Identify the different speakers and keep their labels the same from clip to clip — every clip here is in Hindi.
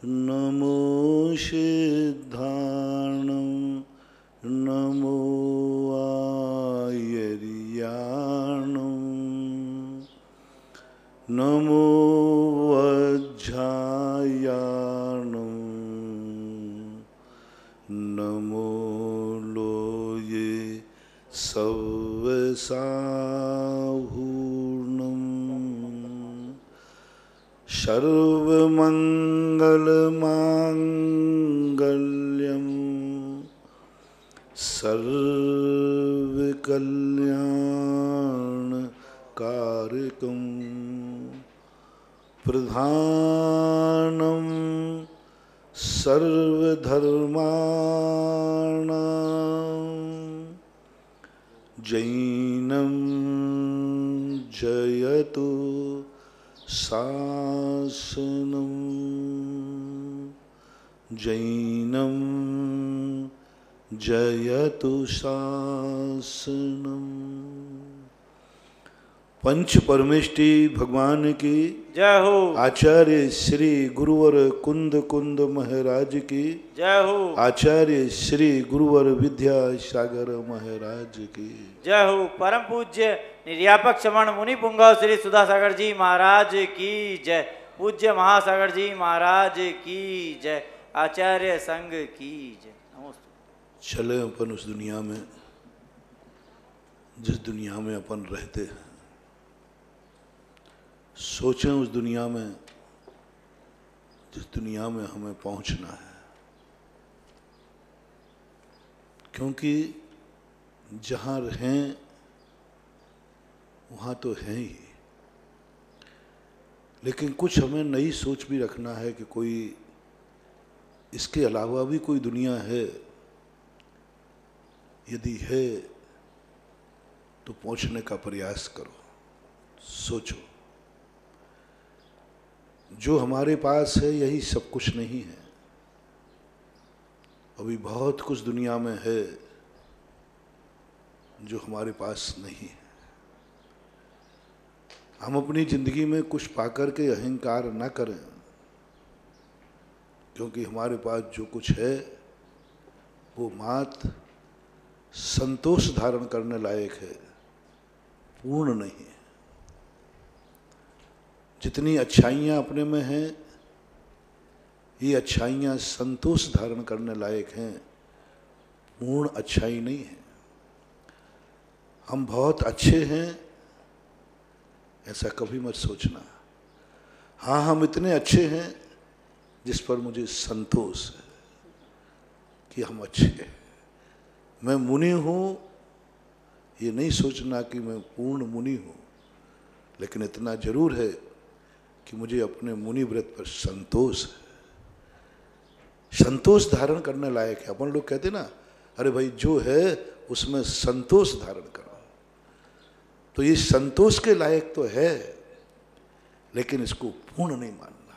Speaker 1: नमो सिद्धार्णं नमो आयर्याणं नमो वज्झायाणं नमो लोये सव्यसाहूर्णं सर्वमंगलमांगल्यं सर्वकल्याणकारकं प्रधानं सर्वधर्माणां जैनं जयतु शासनं जैनं जयतु शासनम्। पंच परमेष्टि भगवान की
Speaker 2: जय हो।
Speaker 1: आचार्य श्री गुरुवर कुंद कुंद महाराज की
Speaker 2: जय हो।
Speaker 1: आचार्य श्री गुरुवर विद्यासागर महाराज की
Speaker 2: जय हो। परम पूज्य निर्यापक श्रवण मुनि पुंगव श्री सुधासागर जी महाराज की जय। पूज्य महासागर जी महाराज की जय। आचार्य संघ की जय। नमस्ते।
Speaker 1: चले अपन उस दुनिया में जिस दुनिया में अपन रहते हैं, सोचें उस दुनिया में जिस दुनिया में हमें पहुंचना है, क्योंकि जहां रहें वहां तो हैं ही, लेकिन कुछ हमें नई सोच भी रखना है कि कोई इसके अलावा भी कोई दुनिया है। यदि है तो पहुंचने का प्रयास करो, सोचो। जो हमारे पास है यही सब कुछ नहीं है, अभी बहुत कुछ दुनिया में है जो हमारे पास नहीं है। हम अपनी जिंदगी में कुछ पाकर के अहंकार न करें, क्योंकि हमारे पास जो कुछ है वो मात्र संतोष धारण करने लायक है, पूर्ण नहीं है। जितनी अच्छाइयाँ अपने में हैं, ये अच्छाइयाँ संतोष धारण करने लायक हैं, पूर्ण अच्छाई नहीं है। हम बहुत अच्छे हैं ऐसा कभी मत सोचना। हाँ, हम इतने अच्छे हैं जिस पर मुझे संतोष है कि हम अच्छे हैं। मैं मुनि हूँ ये नहीं सोचना कि मैं पूर्ण मुनि हूँ, लेकिन इतना जरूर है कि मुझे अपने मुनि व्रत पर संतोष है। संतोष धारण करने लायक है। अपन लोग कहते ना, अरे भाई जो है उसमें संतोष धारण करो, तो ये संतोष के लायक तो है, लेकिन इसको पूर्ण नहीं मानना।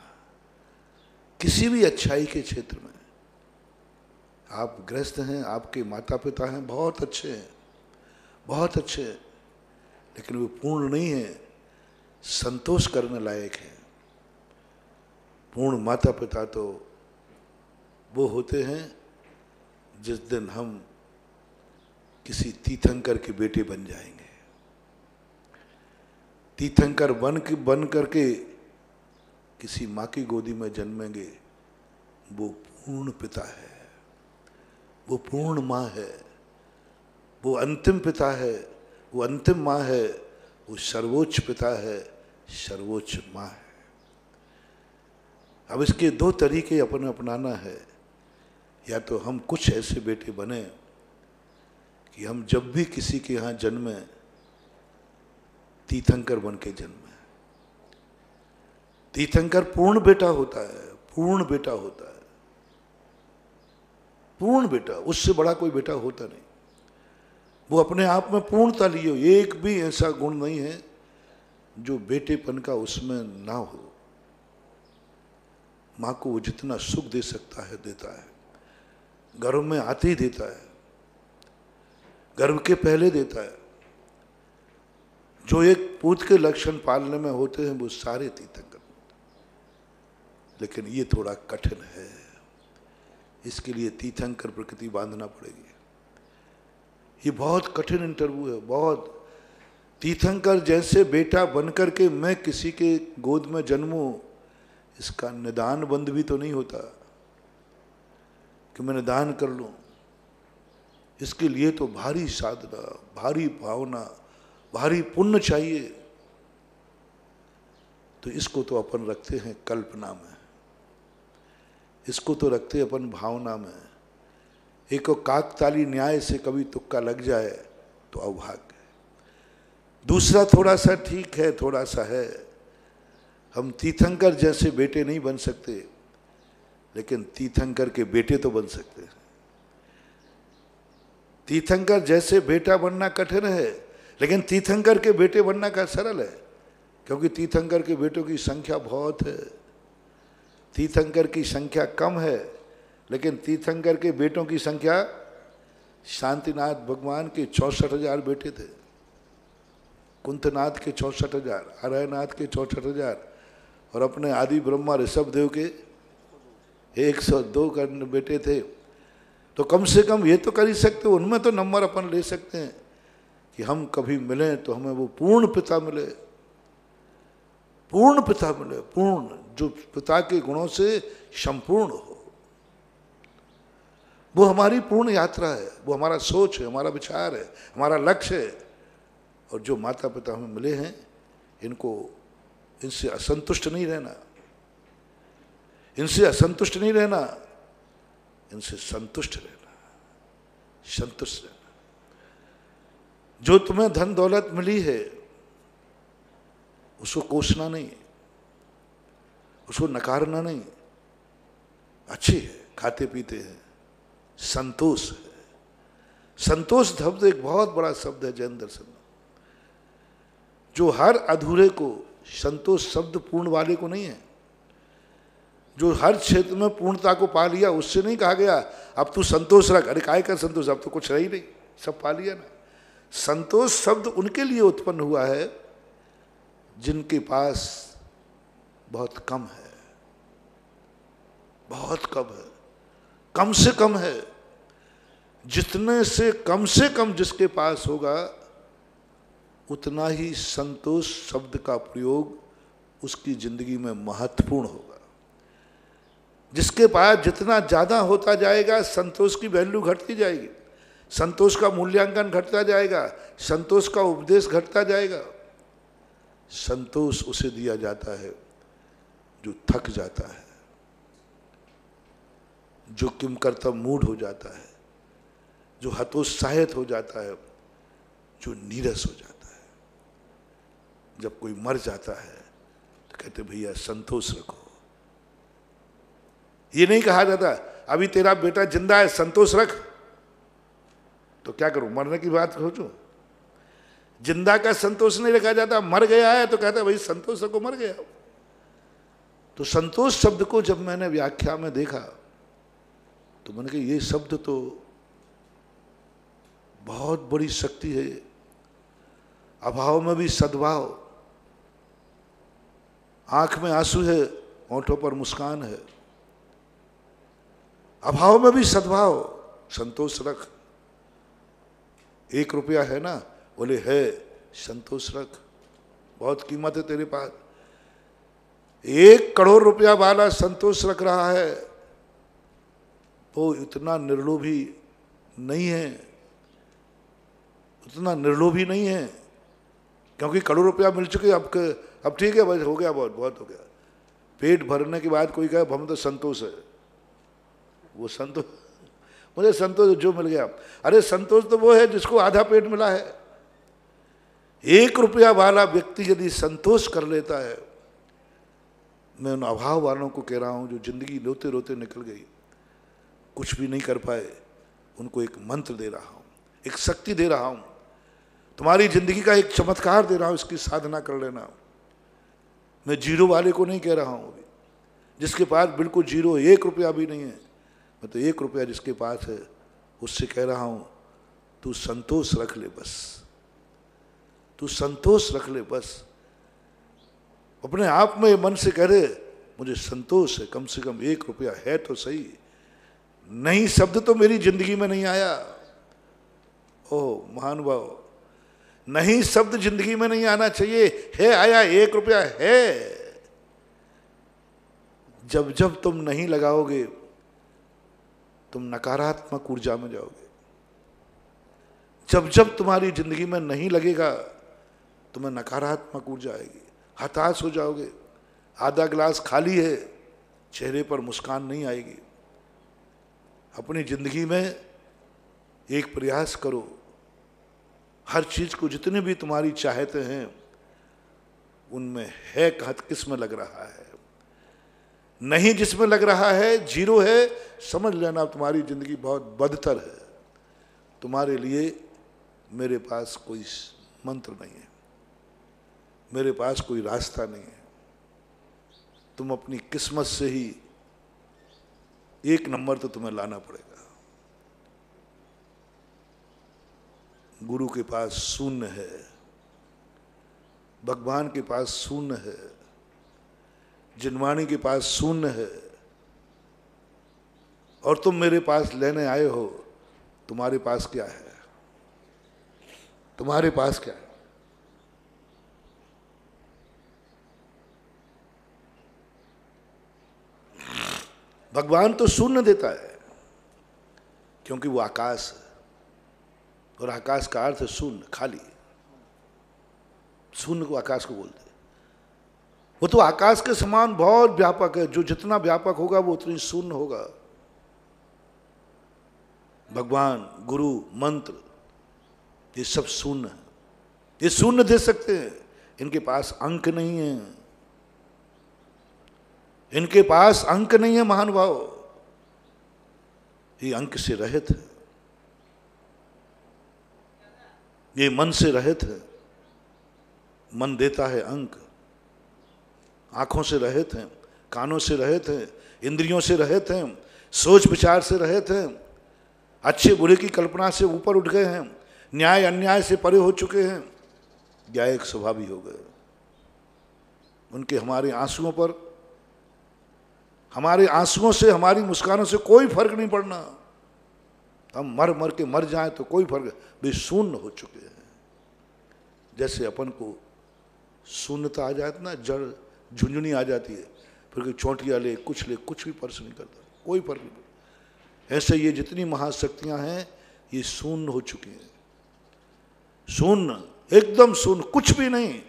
Speaker 1: किसी भी अच्छाई के क्षेत्र में आप गृहस्थ हैं, आपके माता पिता हैं, बहुत अच्छे हैं, बहुत अच्छे हैं, लेकिन वो पूर्ण नहीं है, संतोष करने लायक है। पूर्ण माता पिता तो वो होते हैं जिस दिन हम किसी तीर्थंकर के बेटे बन जाएंगे। तीर्थंकर बन करके किसी माँ की गोदी में जन्मेंगे, वो पूर्ण पिता है, वो पूर्ण माँ है, वो अंतिम पिता है, वो अंतिम माँ है, वो सर्वोच्च पिता है, सर्वोच्च माँ है। अब इसके दो तरीके अपन अपनाना है। या तो हम कुछ ऐसे बेटे बने कि हम जब भी किसी के यहाँ जन्मे तीर्थंकर बन के जन्मे। तीर्थंकर पूर्ण बेटा होता है, पूर्ण बेटा होता है, पूर्ण बेटा, उससे बड़ा कोई बेटा होता नहीं। वो अपने आप में पूर्णता लिए हो, एक भी ऐसा गुण नहीं है जो बेटेपन का उसमें ना हो। माँ को वो जितना सुख दे सकता है देता है, गर्भ में आते ही देता है, गर्भ के पहले देता है। जो एक पूत के लक्षण पालने में होते हैं वो सारे तीर्थंकर, लेकिन ये थोड़ा कठिन है। इसके लिए तीर्थंकर प्रकृति बांधना पड़ेगी। ये बहुत कठिन इंटरव्यू है, बहुत। तीर्थंकर जैसे बेटा बनकर के मैं किसी के गोद में जन्मूं, इसका निदान बंद भी तो नहीं होता कि मैं निदान कर लूं। इसके लिए तो भारी साधना, भारी भावना, भारी पुण्य चाहिए। तो इसको तो अपन रखते हैं कल्पना में, इसको तो रखते हैं अपन भावना में। एक काकताली न्याय से कभी तुक्का लग जाए तो अभाग्य। दूसरा थोड़ा सा ठीक है, थोड़ा सा है, हम तीर्थंकर जैसे बेटे नहीं बन सकते, लेकिन तीर्थंकर के बेटे तो बन सकते हैं। तीर्थंकर जैसे बेटा बनना कठिन है, लेकिन तीर्थंकर के बेटे बनना का सरल है, क्योंकि तीर्थंकर के बेटों की संख्या बहुत है। तीर्थंकर की संख्या कम है, लेकिन तीर्थंकर के बेटों की संख्या, शांतिनाथ भगवान के 64,000 बेटे थे, कुंतनाथ के 64,000, अरयनाथ के 64,000, और अपने आदि ब्रह्मा ऋषभदेव के 102 बेटे थे। तो कम से कम ये तो कर ही सकते हो, उनमें तो नंबर अपन ले सकते हैं कि हम कभी मिलें तो हमें वो पूर्ण पिता मिले, पूर्ण पिता मिले, पूर्ण, जो पिता के गुणों से संपूर्ण हो। वो हमारी पूर्ण यात्रा है, वो हमारा सोच है, हमारा विचार है, हमारा लक्ष्य है। और जो माता पिता हमें मिले हैं, इनसे असंतुष्ट नहीं रहना, इनसे असंतुष्ट नहीं रहना, इनसे संतुष्ट रहना, संतुष्ट रहना। जो तुम्हें धन दौलत मिली है उसको कोसना नहीं, उसको नकारना नहीं। अच्छी है, खाते पीते हैं, संतोष है। संतोष शब्द एक बहुत बड़ा शब्द है जैन दर्शन में, जो हर अधूरे को, संतोष शब्द पूर्ण वाले को नहीं है। जो हर क्षेत्र में पूर्णता को पा लिया, उससे नहीं कहा गया अब तू संतोष रख। अरे काय का संतोष, अब तो कुछ रही नहीं, सब पा लिया ना। संतोष शब्द उनके लिए उत्पन्न हुआ है जिनके पास बहुत कम है, बहुत कम है, कम से कम है। जितने से कम जिसके पास होगा, उतना ही संतोष शब्द का प्रयोग उसकी जिंदगी में महत्वपूर्ण होगा। जिसके पास जितना ज़्यादा होता जाएगा, संतोष की वैल्यू घटती जाएगी, संतोष का मूल्यांकन घटता जाएगा, संतोष का उपदेश घटता जाएगा। संतोष उसे दिया जाता है जो थक जाता है, जो किंकर्तव्य मूढ़ हो जाता है, जो हतोत्साहित हो जाता है, जो नीरस हो जाता है। जब कोई मर जाता है तो कहते भैया संतोष रखो। ये नहीं कहा जाता अभी तेरा बेटा जिंदा है, संतोष रख। तो क्या करूं, मरने की बात सोचूं? जिंदा का संतोष नहीं रखा जाता, मर गया है तो कहता भाई संतोष रखो, मर गया। तो संतोष शब्द को जब मैंने व्याख्या में देखा तो मैंने कहा ये शब्द तो बहुत बड़ी शक्ति है। अभाव में भी सद्भाव, आंख में आंसू है, होठों पर मुस्कान है। अभाव में भी सद्भाव, संतोष रख। 1 रुपया है ना, बोले है, संतोष रख, बहुत कीमत है तेरे पास। 1 करोड़ रुपया वाला संतोष रख रहा है, वो इतना निर्लोभी नहीं है, उतना निर्लोभी नहीं है, क्योंकि करोड़ रुपया मिल चुके। अब ठीक है, बस हो गया, बहुत हो गया। पेट भरने के बाद कोई कहे हम तो संतोष है, वो संतोष, मुझे संतोष जो मिल गया। अरे संतोष तो वो है जिसको आधा पेट मिला है। 1 रुपया वाला व्यक्ति यदि संतोष कर लेता है, मैं उन अभाव वालों को कह रहा हूं जो जिंदगी रोते रोते निकल गई, कुछ भी नहीं कर पाए, उनको एक मंत्र दे रहा हूं, एक शक्ति दे रहा हूं, तुम्हारी जिंदगी का एक चमत्कार दे रहा हूं, इसकी साधना कर लेना। मैं जीरो वाले को नहीं कह रहा हूं अभी, जिसके पास बिल्कुल जीरो, 1 रुपया भी नहीं है। मैं तो 1 रुपया जिसके पास है उससे कह रहा हूं तू संतोष रख ले, बस तू संतोष रख ले बस। अपने आप में मन से कह रहे मुझे संतोष है, कम से कम 1 रुपया है तो सही। नहीं शब्द तो मेरी जिंदगी में नहीं आया। ओ महानुभाव, नहीं शब्द जिंदगी में नहीं आना चाहिए। है आया, 1 रुपया है। जब जब तुम नहीं लगाओगे तुम नकारात्मक ऊर्जा में जाओगे। जब जब तुम्हारी जिंदगी में नहीं लगेगा तुम्हें नकारात्मक ऊर्जा आएगी, हताश हो जाओगे। आधा गिलास खाली है, चेहरे पर मुस्कान नहीं आएगी। अपनी जिंदगी में एक प्रयास करो, हर चीज को जितने भी तुम्हारी चाहते हैं उनमें है किस में लग रहा है। नहीं जिसमें लग रहा है, जीरो है, समझ लेना तुम्हारी जिंदगी बहुत बदतर है। तुम्हारे लिए मेरे पास कोई मंत्र नहीं है, मेरे पास कोई रास्ता नहीं है। तुम अपनी किस्मत से ही 1 नंबर तो तुम्हें लाना पड़ेगा। गुरु के पास शून्य है, भगवान के पास शून्य है, जिनवाणी के पास शून्य है, और तुम मेरे पास लेने आए हो। तुम्हारे पास क्या है? तुम्हारे पास क्या है? भगवान तो शून्य देता है क्योंकि वो आकाश है, और आकाश का अर्थ है शून्य, खाली। शून्य को आकाश को बोलते हैं। वो तो आकाश के समान बहुत व्यापक है, जो जितना व्यापक होगा वो उतनी शून्य होगा। भगवान, गुरु, मंत्र, ये सब शून्य है। ये शून्य दे सकते हैं। इनके पास अंक नहीं है, इनके पास अंक नहीं है महानुभाव। ये अंक से रहित है, ये मन से रहित है। मन देता है अंक। आंखों से रहित हैं, कानों से रहित हैं, इंद्रियों से रहित हैं, सोच विचार से रहित हैं, अच्छे बुरे की कल्पना से ऊपर उठ गए हैं, न्याय अन्याय से परे हो चुके हैं, न्यायिक स्वभावी हो गए। उनके हमारे आंसुओं पर, हमारे आंसुओं से, हमारी मुस्कानों से कोई फर्क नहीं पड़ना। हम मर मर के मर जाएं तो कोई फर्क, वे शून्य हो चुके हैं। जैसे अपन को शून्यता आ जाती ना, जड़ झुंझुनी आ जाती है, फिर कोई चोटियाँ ले, कुछ भी पर्स नहीं करता, कोई फर्क नहीं पड़ता। ऐसे ये जितनी महाशक्तियां हैं ये शून्य हो चुकी हैं। शून्य, एकदम शून्य, कुछ भी नहीं।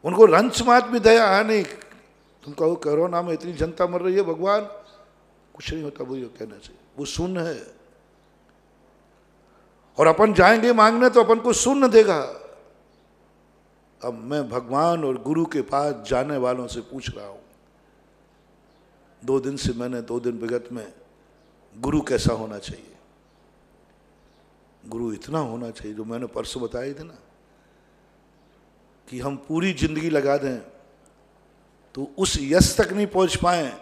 Speaker 1: उनको रंच मात भी दया है नहीं। तुम कहो कोरोना में इतनी जनता मर रही है, भगवान कुछ नहीं होता, वो कहना चाहिए। वो शून्य है। और अपन जाएंगे मांगने तो अपन को शून्य देगा। अब मैं भगवान और गुरु के पास जाने वालों से पूछ रहा हूं, 2 दिन से मैंने 2 दिन विगत में गुरु कैसा होना चाहिए, गुरु इतना होना चाहिए जो मैंने परसों बताए थे ना, कि हम पूरी जिंदगी लगा दें तो उस यश तक नहीं पहुंच पाए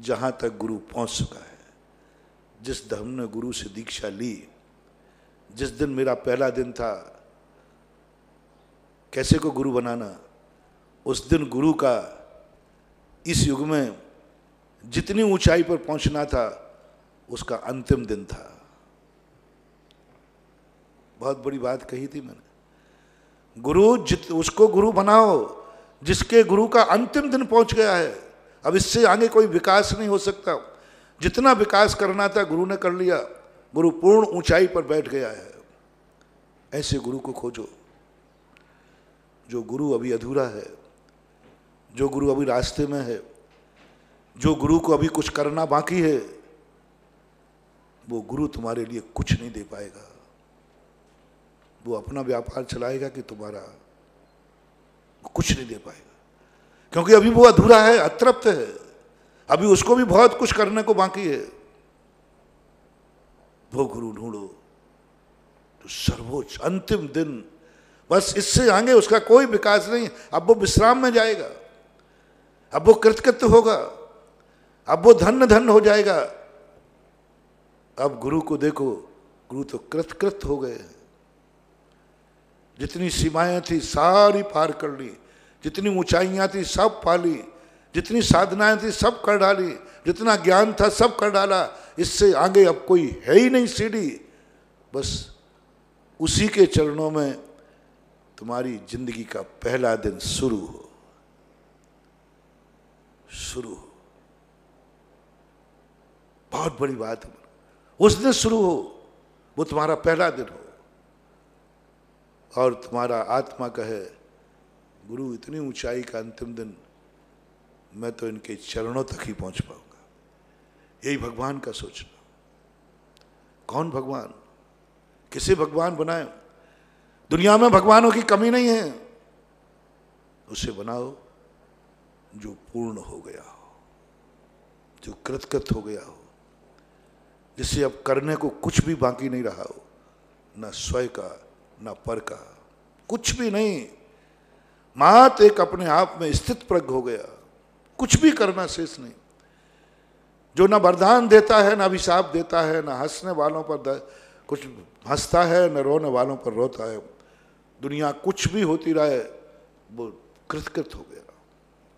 Speaker 1: जहां तक गुरु पहुंच चुका है। जिस दिन हमने गुरु से दीक्षा ली, जिस दिन मेरा पहला दिन था कैसे को गुरु बनाना, उस दिन गुरु का इस युग में जितनी ऊंचाई पर पहुंचना था उसका अंतिम दिन था। बहुत बड़ी बात कही थी मैंने। गुरु उसको गुरु बनाओ जिसके गुरु का अंतिम दिन पहुंच गया है। अब इससे आगे कोई विकास नहीं हो सकता। जितना विकास करना था गुरु ने कर लिया। गुरु पूर्ण ऊंचाई पर बैठ गया है। ऐसे गुरु को खोजो। जो गुरु अभी अधूरा है, जो गुरु अभी रास्ते में है, जो गुरु को अभी कुछ करना बाकी है, वो गुरु तुम्हारे लिए कुछ नहीं दे पाएगा। वो अपना व्यापार चलाएगा कि तुम्हारा कुछ नहीं दे पाएगा, क्योंकि अभी वो अधूरा है, अतृप्त है। अभी उसको भी बहुत कुछ करने को बाकी है। वो गुरु ढूंढो तो सर्वोच्च अंतिम दिन, बस इससे आगे उसका कोई विकास नहीं। अब वो विश्राम में जाएगा, अब वो कृतकृत्य होगा, अब वो धन्य धन्य हो जाएगा। अब गुरु को देखो, गुरु तो कृतकृत्य हो गए हैं। जितनी सीमाएं थी सारी पार कर ली, जितनी ऊंचाइयां थी सब पा ली, जितनी साधनाएं थी सब कर डाली, जितना ज्ञान था सब कर डाला। इससे आगे अब कोई है ही नहीं सीढ़ी। बस उसी के चरणों में तुम्हारी जिंदगी का पहला दिन शुरू हो, शुरू हो। बहुत बड़ी बात है। उस दिन शुरू हो, वो तुम्हारा पहला दिन हो और तुम्हारा आत्मा कहे गुरु इतनी ऊंचाई का अंतिम दिन, मैं तो इनके चरणों तक ही पहुंच पाऊंगा। यही भगवान का सोचना। कौन भगवान? किसे भगवान बनाए? दुनिया में भगवानों की कमी नहीं है। उसे बनाओ जो पूर्ण हो गया हो, जो कृतकृत हो गया हो, जिससे अब करने को कुछ भी बाकी नहीं रहा हो, ना स्वयं का ना पर का, कुछ भी नहीं। मात एक अपने आप में स्थित प्रज्ञ हो गया, कुछ भी करना शेष नहीं। जो ना वरदान देता है, ना अभिशाप देता है, ना हंसने वालों पर कुछ हंसता है, न रोने वालों पर रोता है। दुनिया कुछ भी होती रहे, वो कृतकृत हो गया,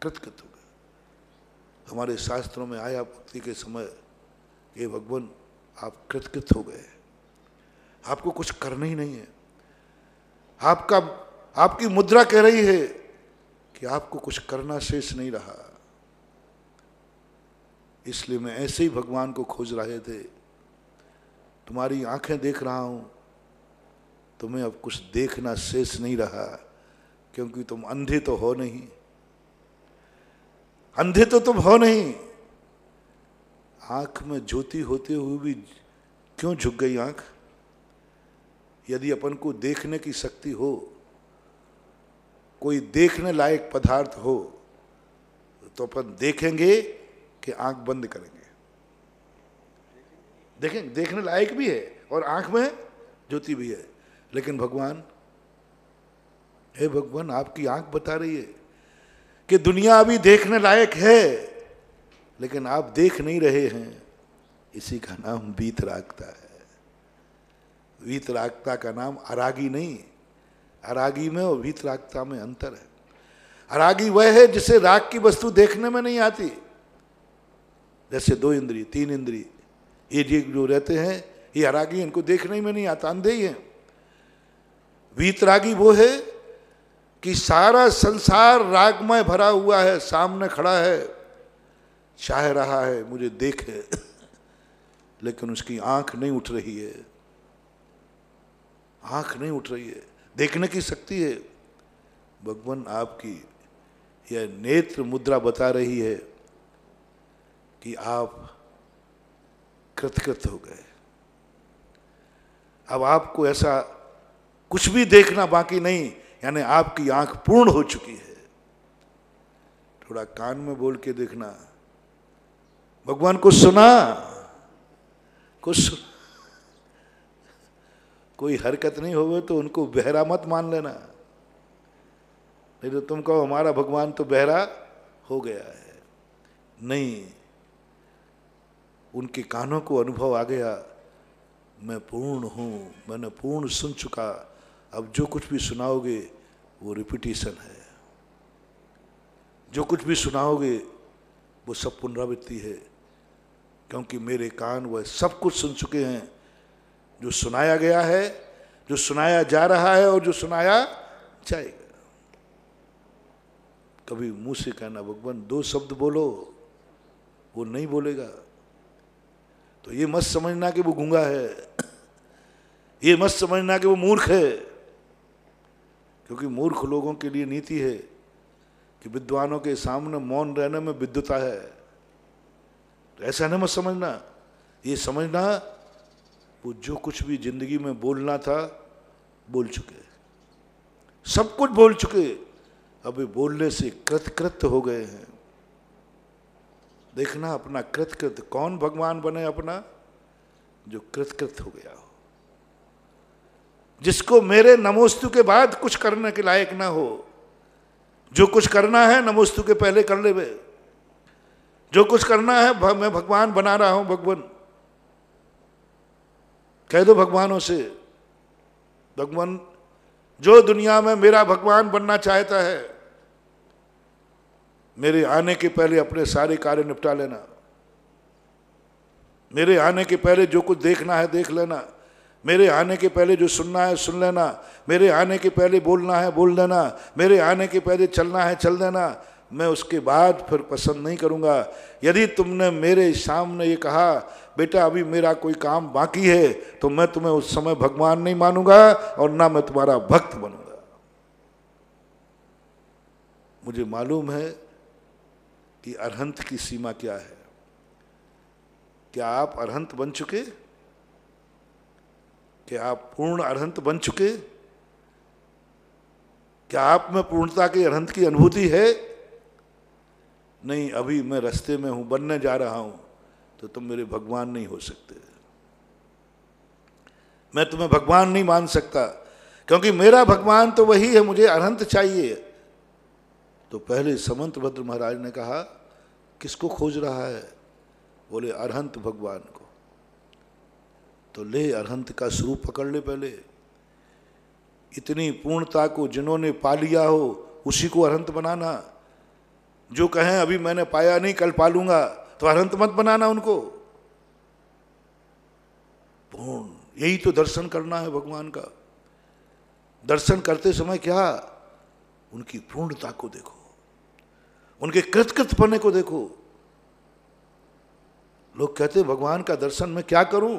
Speaker 1: कृतकृत हो गया। हमारे शास्त्रों में आया भक्ति के समय, ये भगवान आप कृतकृत हो गए, आपको कुछ करना ही नहीं है। आपकी मुद्रा कह रही है कि आपको कुछ करना शेष नहीं रहा। इसलिए मैं ऐसे ही भगवान को खोज रहे थे। तुम्हारी आंखें देख रहा हूं, तुम्हें अब कुछ देखना शेष नहीं रहा, क्योंकि तुम अंधे तो हो नहीं, अंधे तो तुम हो नहीं। आंख में ज्योति होते हुए भी क्यों झुक गई आंख? यदि अपन को देखने की शक्ति हो, कोई देखने लायक पदार्थ हो, तो अपन देखेंगे कि आंख बंद करेंगे? देखेंगे, देखने लायक भी है और आंख में ज्योति भी है। लेकिन भगवान, हे भगवान, आपकी आंख बता रही है कि दुनिया अभी देखने लायक है, लेकिन आप देख नहीं रहे हैं। इसी का नाम वीतरागता है। वीतरागता का नाम अरागी नहीं। अरागी में और वीतरागता में अंतर है। अरागी वह है जिसे राग की वस्तु देखने में नहीं आती। जैसे 2 इंद्रिय 3 इंद्रिय ये जो रहते हैं, ये अरागी, इनको देखने में नहीं आता, अंधे ही हैं। वीतरागी वो है कि सारा संसार रागमय भरा हुआ है, सामने खड़ा है, चाह रहा है मुझे देखे, लेकिन उसकी आंख नहीं उठ रही है, आंख नहीं उठ रही है। देखने की शक्ति है। भगवान आपकी यह नेत्र मुद्रा बता रही है कि आप कृतकृत हो गए। अब आपको ऐसा कुछ भी देखना बाकी नहीं, यानी आपकी आंख पूर्ण हो चुकी है। थोड़ा कान में बोल के देखना, भगवान को सुना, कुछ कोई हरकत नहीं होवे तो उनको बहरा मत मान लेना। नहीं तो तुम कहो हमारा भगवान तो बहरा हो गया है। नहीं, उनके कानों को अनुभव आ गया, मैं पूर्ण हूं, मैंने पूर्ण सुन चुका। अब जो कुछ भी सुनाओगे वो रिपीटिशन है, जो कुछ भी सुनाओगे वो सब पुनरावृत्ति है, क्योंकि मेरे कान वह सब कुछ सुन चुके हैं जो सुनाया गया है, जो सुनाया जा रहा है और जो सुनाया जाएगा। कभी मुंह से कहना भगवान 2 शब्द बोलो, वो नहीं बोलेगा तो ये मत समझना कि वो गूंगा है, ये मत समझना कि वो मूर्ख है, क्योंकि मूर्ख लोगों के लिए नीति है कि विद्वानों के सामने मौन रहने में विद्वता है। तो ऐसा नहीं मत समझना, ये समझना वो जो कुछ भी जिंदगी में बोलना था बोल चुके, सब कुछ बोल चुके, अभी बोलने से कृतकृत हो गए हैं। देखना अपना कृतकृत, कौन भगवान बने अपना? जो कृतकृत हो गया हो, जिसको मेरे नमोस्तु के बाद कुछ करने के लायक ना हो। जो कुछ करना है नमोस्तु के पहले कर ले। जो कुछ करना है मैं भगवान बना रहा हूं। भगवान कह दो भगवानों से, भगवान जो दुनिया में मेरा भगवान बनना चाहता है, मेरे आने के पहले अपने सारे कार्य निपटा लेना। मेरे आने के पहले जो कुछ देखना है देख लेना। मेरे आने के पहले जो सुनना है सुन लेना। मेरे आने के पहले बोलना है बोल लेना। मेरे आने के पहले चलना है चल देना। मैं उसके बाद फिर पसंद नहीं करूँगा। यदि तुमने मेरे सामने ये कहा बेटा अभी मेरा कोई काम बाकी है, तो मैं तुम्हें उस समय भगवान नहीं मानूंगा और ना मैं तुम्हारा भक्त बनूंगा। मुझे मालूम है कि अरहंत की सीमा क्या है। क्या आप अरहंत बन चुके? क्या आप पूर्ण अरहंत बन चुके? क्या आप में पूर्णता के अरहंत की अनुभूति है? नहीं, अभी मैं रास्ते में हूं, बनने जा रहा हूं। तो तुम मेरे भगवान नहीं हो सकते। मैं तुम्हें भगवान नहीं मान सकता, क्योंकि मेरा भगवान तो वही है, मुझे अरहंत चाहिए। तो पहले समंतभद्र महाराज ने कहा किसको खोज रहा है? बोले अरहंत भगवान को। तो ले अरहंत का स्वरूप पकड़ ले। पहले इतनी पूर्णता को जिन्होंने पा लिया हो उसी को अरहंत बनाना। जो कहें अभी मैंने पाया नहीं कल पालूंगा, तो अरहंत मत बनाना उनको। पूर्ण, यही तो दर्शन करना है भगवान का। दर्शन करते समय क्या? उनकी पूर्णता को देखो, उनके कृतकृतपने को देखो। लोग कहते भगवान का दर्शन मैं क्या करूं,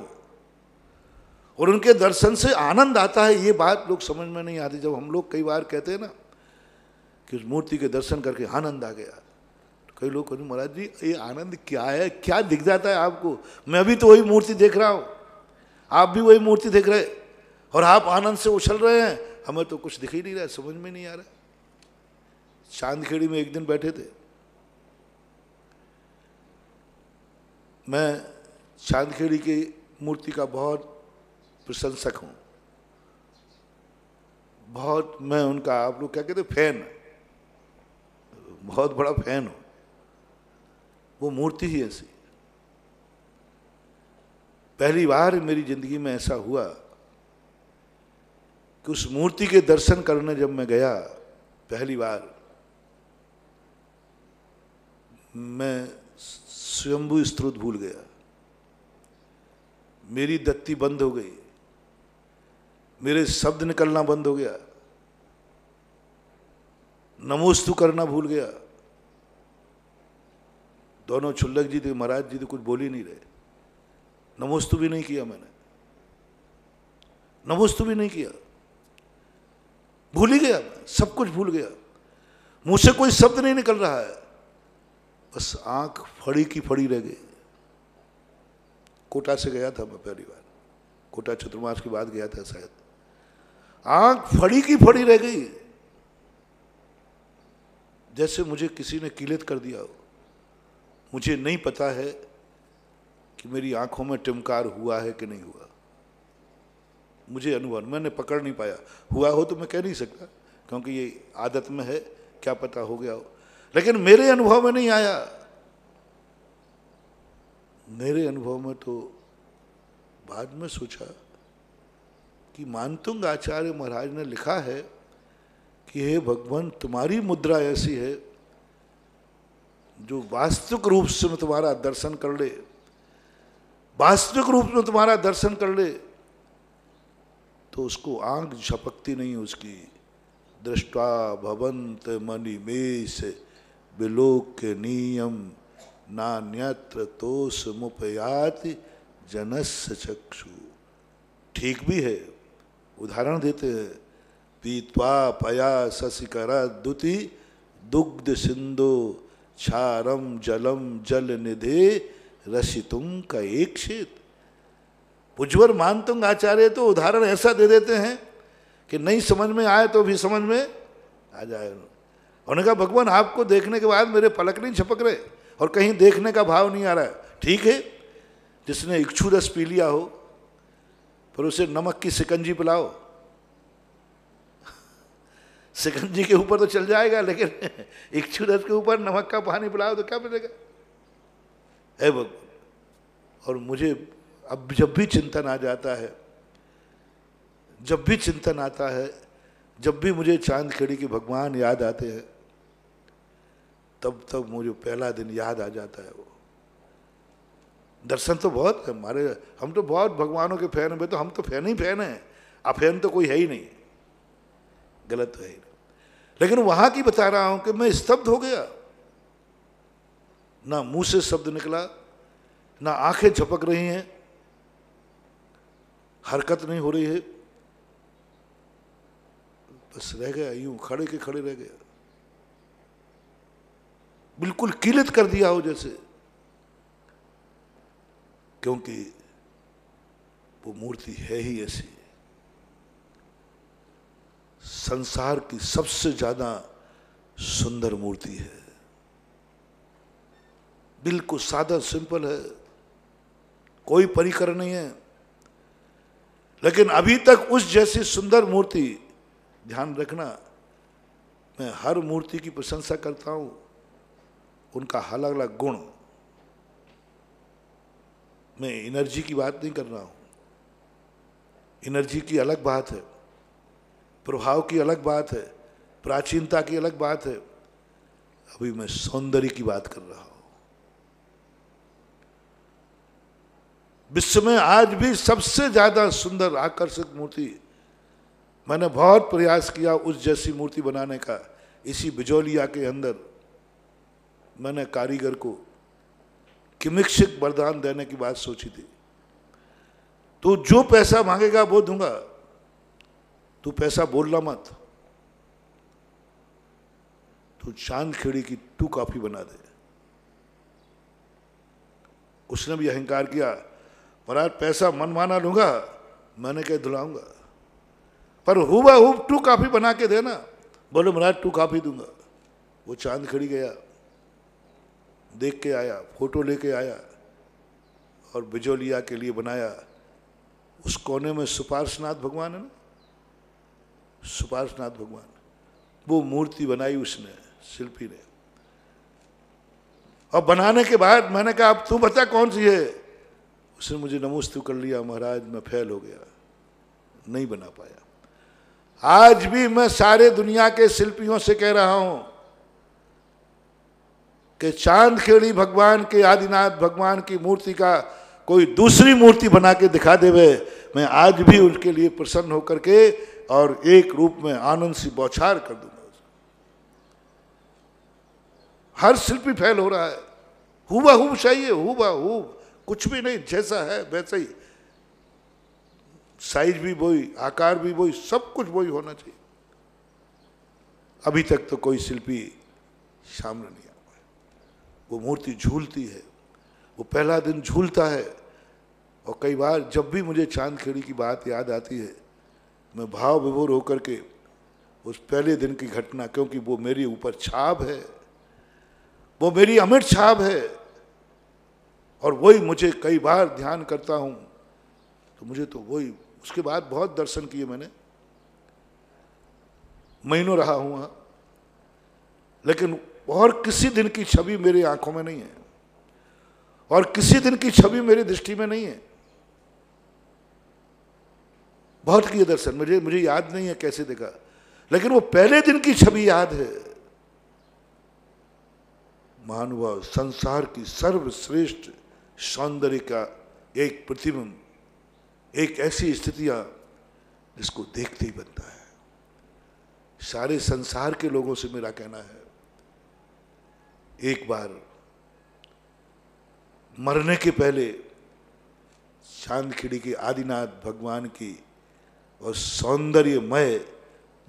Speaker 1: और उनके दर्शन से आनंद आता है। ये बात लोग समझ में नहीं आती। जब हम लोग कई बार कहते हैं ना कि उस मूर्ति के दर्शन करके आनंद आ गया, तो कई लोग कहते महाराज जी ये आनंद क्या है, क्या दिख जाता है आपको? मैं भी तो वही मूर्ति देख रहा हूं, आप भी वही मूर्ति देख रहे, और आप आनंद से उछल रहे हैं, हमें तो कुछ दिख ही नहीं रहा, समझ में नहीं आ रहा। चांदखेड़ी में एक दिन बैठे थे। मैं चांदखेड़ी की मूर्ति का बहुत प्रशंसक हूं, बहुत मैं उनका, आप लोग क्या कहते, फैन, बहुत बड़ा फैन हूं। वो मूर्ति ही ऐसी। पहली बार मेरी जिंदगी में ऐसा हुआ कि उस मूर्ति के दर्शन करने जब मैं गया पहली बार, मैं स्वयंभू स्तुति भूल गया। मेरी दत्ती बंद हो गई, मेरे शब्द निकलना बंद हो गया, नमोस्तु करना भूल गया। दोनों छुल्लक जी थे, महाराज जी तो कुछ बोल ही नहीं रहे। नमोस्तु भी नहीं किया मैंने, नमोस्तु भी नहीं किया, भूल ही गया, सब कुछ भूल गया। मुंह से कोई शब्द नहीं निकल रहा है, बस आंख फड़ी की फड़ी रह गई। कोटा से गया था मैं पहली बार, कोटा चतुर्मास के बाद गया था शायद। आंख फड़ी की फड़ी रह गई, जैसे मुझे किसी ने किलित कर दिया हो। मुझे नहीं पता है कि मेरी आंखों में टिमकार हुआ है कि नहीं हुआ। मुझे अनुभव, मैंने पकड़ नहीं पाया। हुआ हो तो मैं कह नहीं सकता, क्योंकि ये आदत में है, क्या पता हो गया हो, लेकिन मेरे अनुभव में नहीं आया। मेरे अनुभव में तो बाद में सोचा कि मानतुंग आचार्य महाराज ने लिखा है कि हे भगवान, तुम्हारी मुद्रा ऐसी है जो वास्तविक रूप से में तुम्हारा दर्शन कर ले, वास्तविक रूप में तुम्हारा दर्शन कर ले, तो उसको आंख झपकती नहीं उसकी। दृष्टा भवंत मणिमेष विलोक्य नियम नान्यत्र तोष मुपयाति जनस्य चक्षु। ठीक भी है, उदाहरण देते हैं। पीत्वा पया शशिकर दुति दुग्ध सिंधु क्षारम जलम जल निधे रसितुम का एक क्षेत्र। पुजवर मानतुंग आचार्य तो उदाहरण ऐसा दे देते हैं कि नहीं समझ में आए तो भी समझ में आ जाए। उन्होंने कहा भगवान आपको देखने के बाद मेरे पलक नहीं झपक रहे और कहीं देखने का भाव नहीं आ रहा है। ठीक है, जिसने इक्षु रस पी लिया हो फिर उसे नमक की शिकंजी पिलाओ, शिकंजी के ऊपर तो चल जाएगा, लेकिन इक्षु रस के ऊपर नमक का पानी पिलाओ तो क्या मिलेगा? है भगवान। और मुझे अब जब भी चिंतन आ जाता है, जब भी चिंतन आता है, जब भी मुझे चांदखेड़ी के भगवान याद आते हैं तब तक मुझे पहला दिन याद आ जाता है। वो दर्शन तो बहुत है हमारे, हम तो बहुत भगवानों के फैन हैं, तो हम तो फैन ही फैन हैं, अफैन तो कोई है ही नहीं, गलत तो है ही नहीं। लेकिन वहां की बता रहा हूं कि मैं स्तब्ध हो गया, ना मुंह से शब्द निकला, ना आंखें झपक रही हैं, हरकत नहीं हो रही है, बस रह गया यूं खड़े के खड़े रह गया, बिल्कुल किलित कर दिया हो जैसे, क्योंकि वो मूर्ति है ही ऐसी, संसार की सबसे ज्यादा सुंदर मूर्ति है, बिल्कुल सादा सिंपल है, कोई परिकर नहीं है, लेकिन अभी तक उस जैसी सुंदर मूर्ति, ध्यान रखना मैं हर मूर्ति की प्रशंसा करता हूं, उनका अलग अलग गुण, मैं एनर्जी की बात नहीं कर रहा हूं, एनर्जी की अलग बात है, प्रभाव की अलग बात है, प्राचीनता की अलग बात है, अभी मैं सौंदर्य की बात कर रहा हूं। विश्व में आज भी सबसे ज्यादा सुंदर आकर्षक मूर्ति, मैंने बहुत प्रयास किया उस जैसी मूर्ति बनाने का, इसी बिजौलिया के अंदर मैंने कारीगर को किमिक्षिक वरदान देने की बात सोची थी, तो जो पैसा मांगेगा वो दूंगा, तू पैसा बोलना मत, तू चांदखेड़ी की 2 कॉपी बना दे। उसने भी अहंकार किया, महाराज पैसा मनमाना लूंगा, मैंने क्या धुलाऊंगा, पर हुबहू 2 कॉपी बना के देना। बोले महाराज 2 कॉपी दूंगा। वो चांदखेड़ी गया, देख के आया, फोटो लेके आया और बिजौलिया के लिए बनाया। उस कोने में सुपार्शनाथ भगवान है ना, सुपार्शनाथ भगवान, वो मूर्ति बनाई उसने, शिल्पी ने। और बनाने के बाद मैंने कहा अब तू बता कौन सी है, उसने मुझे नमोस्तु कर लिया, महाराज मैं फेल हो गया, नहीं बना पाया। आज भी मैं सारे दुनिया के शिल्पियों से कह रहा हूं कि चांदखेड़ी भगवान के, आदिनाथ भगवान की मूर्ति का कोई दूसरी मूर्ति बना के दिखा देवे, मैं आज भी उनके लिए प्रसन्न होकर के और एक रूप में आनंद सी बौछार कर दूंगा। हर शिल्पी फेल हो रहा है, हुबहू चाहिए, हुबहू, कुछ भी नहीं, जैसा है वैसा ही, साइज भी वही, आकार भी वही, सब कुछ वही होना चाहिए। अभी तक तो कोई शिल्पी सामने नहीं आ पाया। वो मूर्ति झूलती है, वो पहला दिन झूलता है, और कई बार जब भी मुझे चांदखेड़ी की बात याद आती है, मैं भाव विभोर होकर के उस पहले दिन की घटना, क्योंकि वो मेरे ऊपर छाप है, वो मेरी अमिट छाप है, और वही मुझे कई बार ध्यान करता हूं तो मुझे तो वही, उसके बाद बहुत दर्शन किए मैंने, महीनों रहा हूं वहां, लेकिन और किसी दिन की छवि मेरी आंखों में नहीं है, और किसी दिन की छवि मेरी दृष्टि में नहीं है। बहुत किए दर्शन, मुझे याद नहीं है कैसे देखा, लेकिन वो पहले दिन की छवि याद है। महानुभाव, संसार की सर्वश्रेष्ठ सौंदर्य का एक प्रतिबिंब, एक ऐसी स्थितियां जिसको देखते ही बनता है। सारे संसार के लोगों से मेरा कहना है, एक बार मरने के पहले चांदखेड़ी के आदिनाथ भगवान की और सौंदर्यमय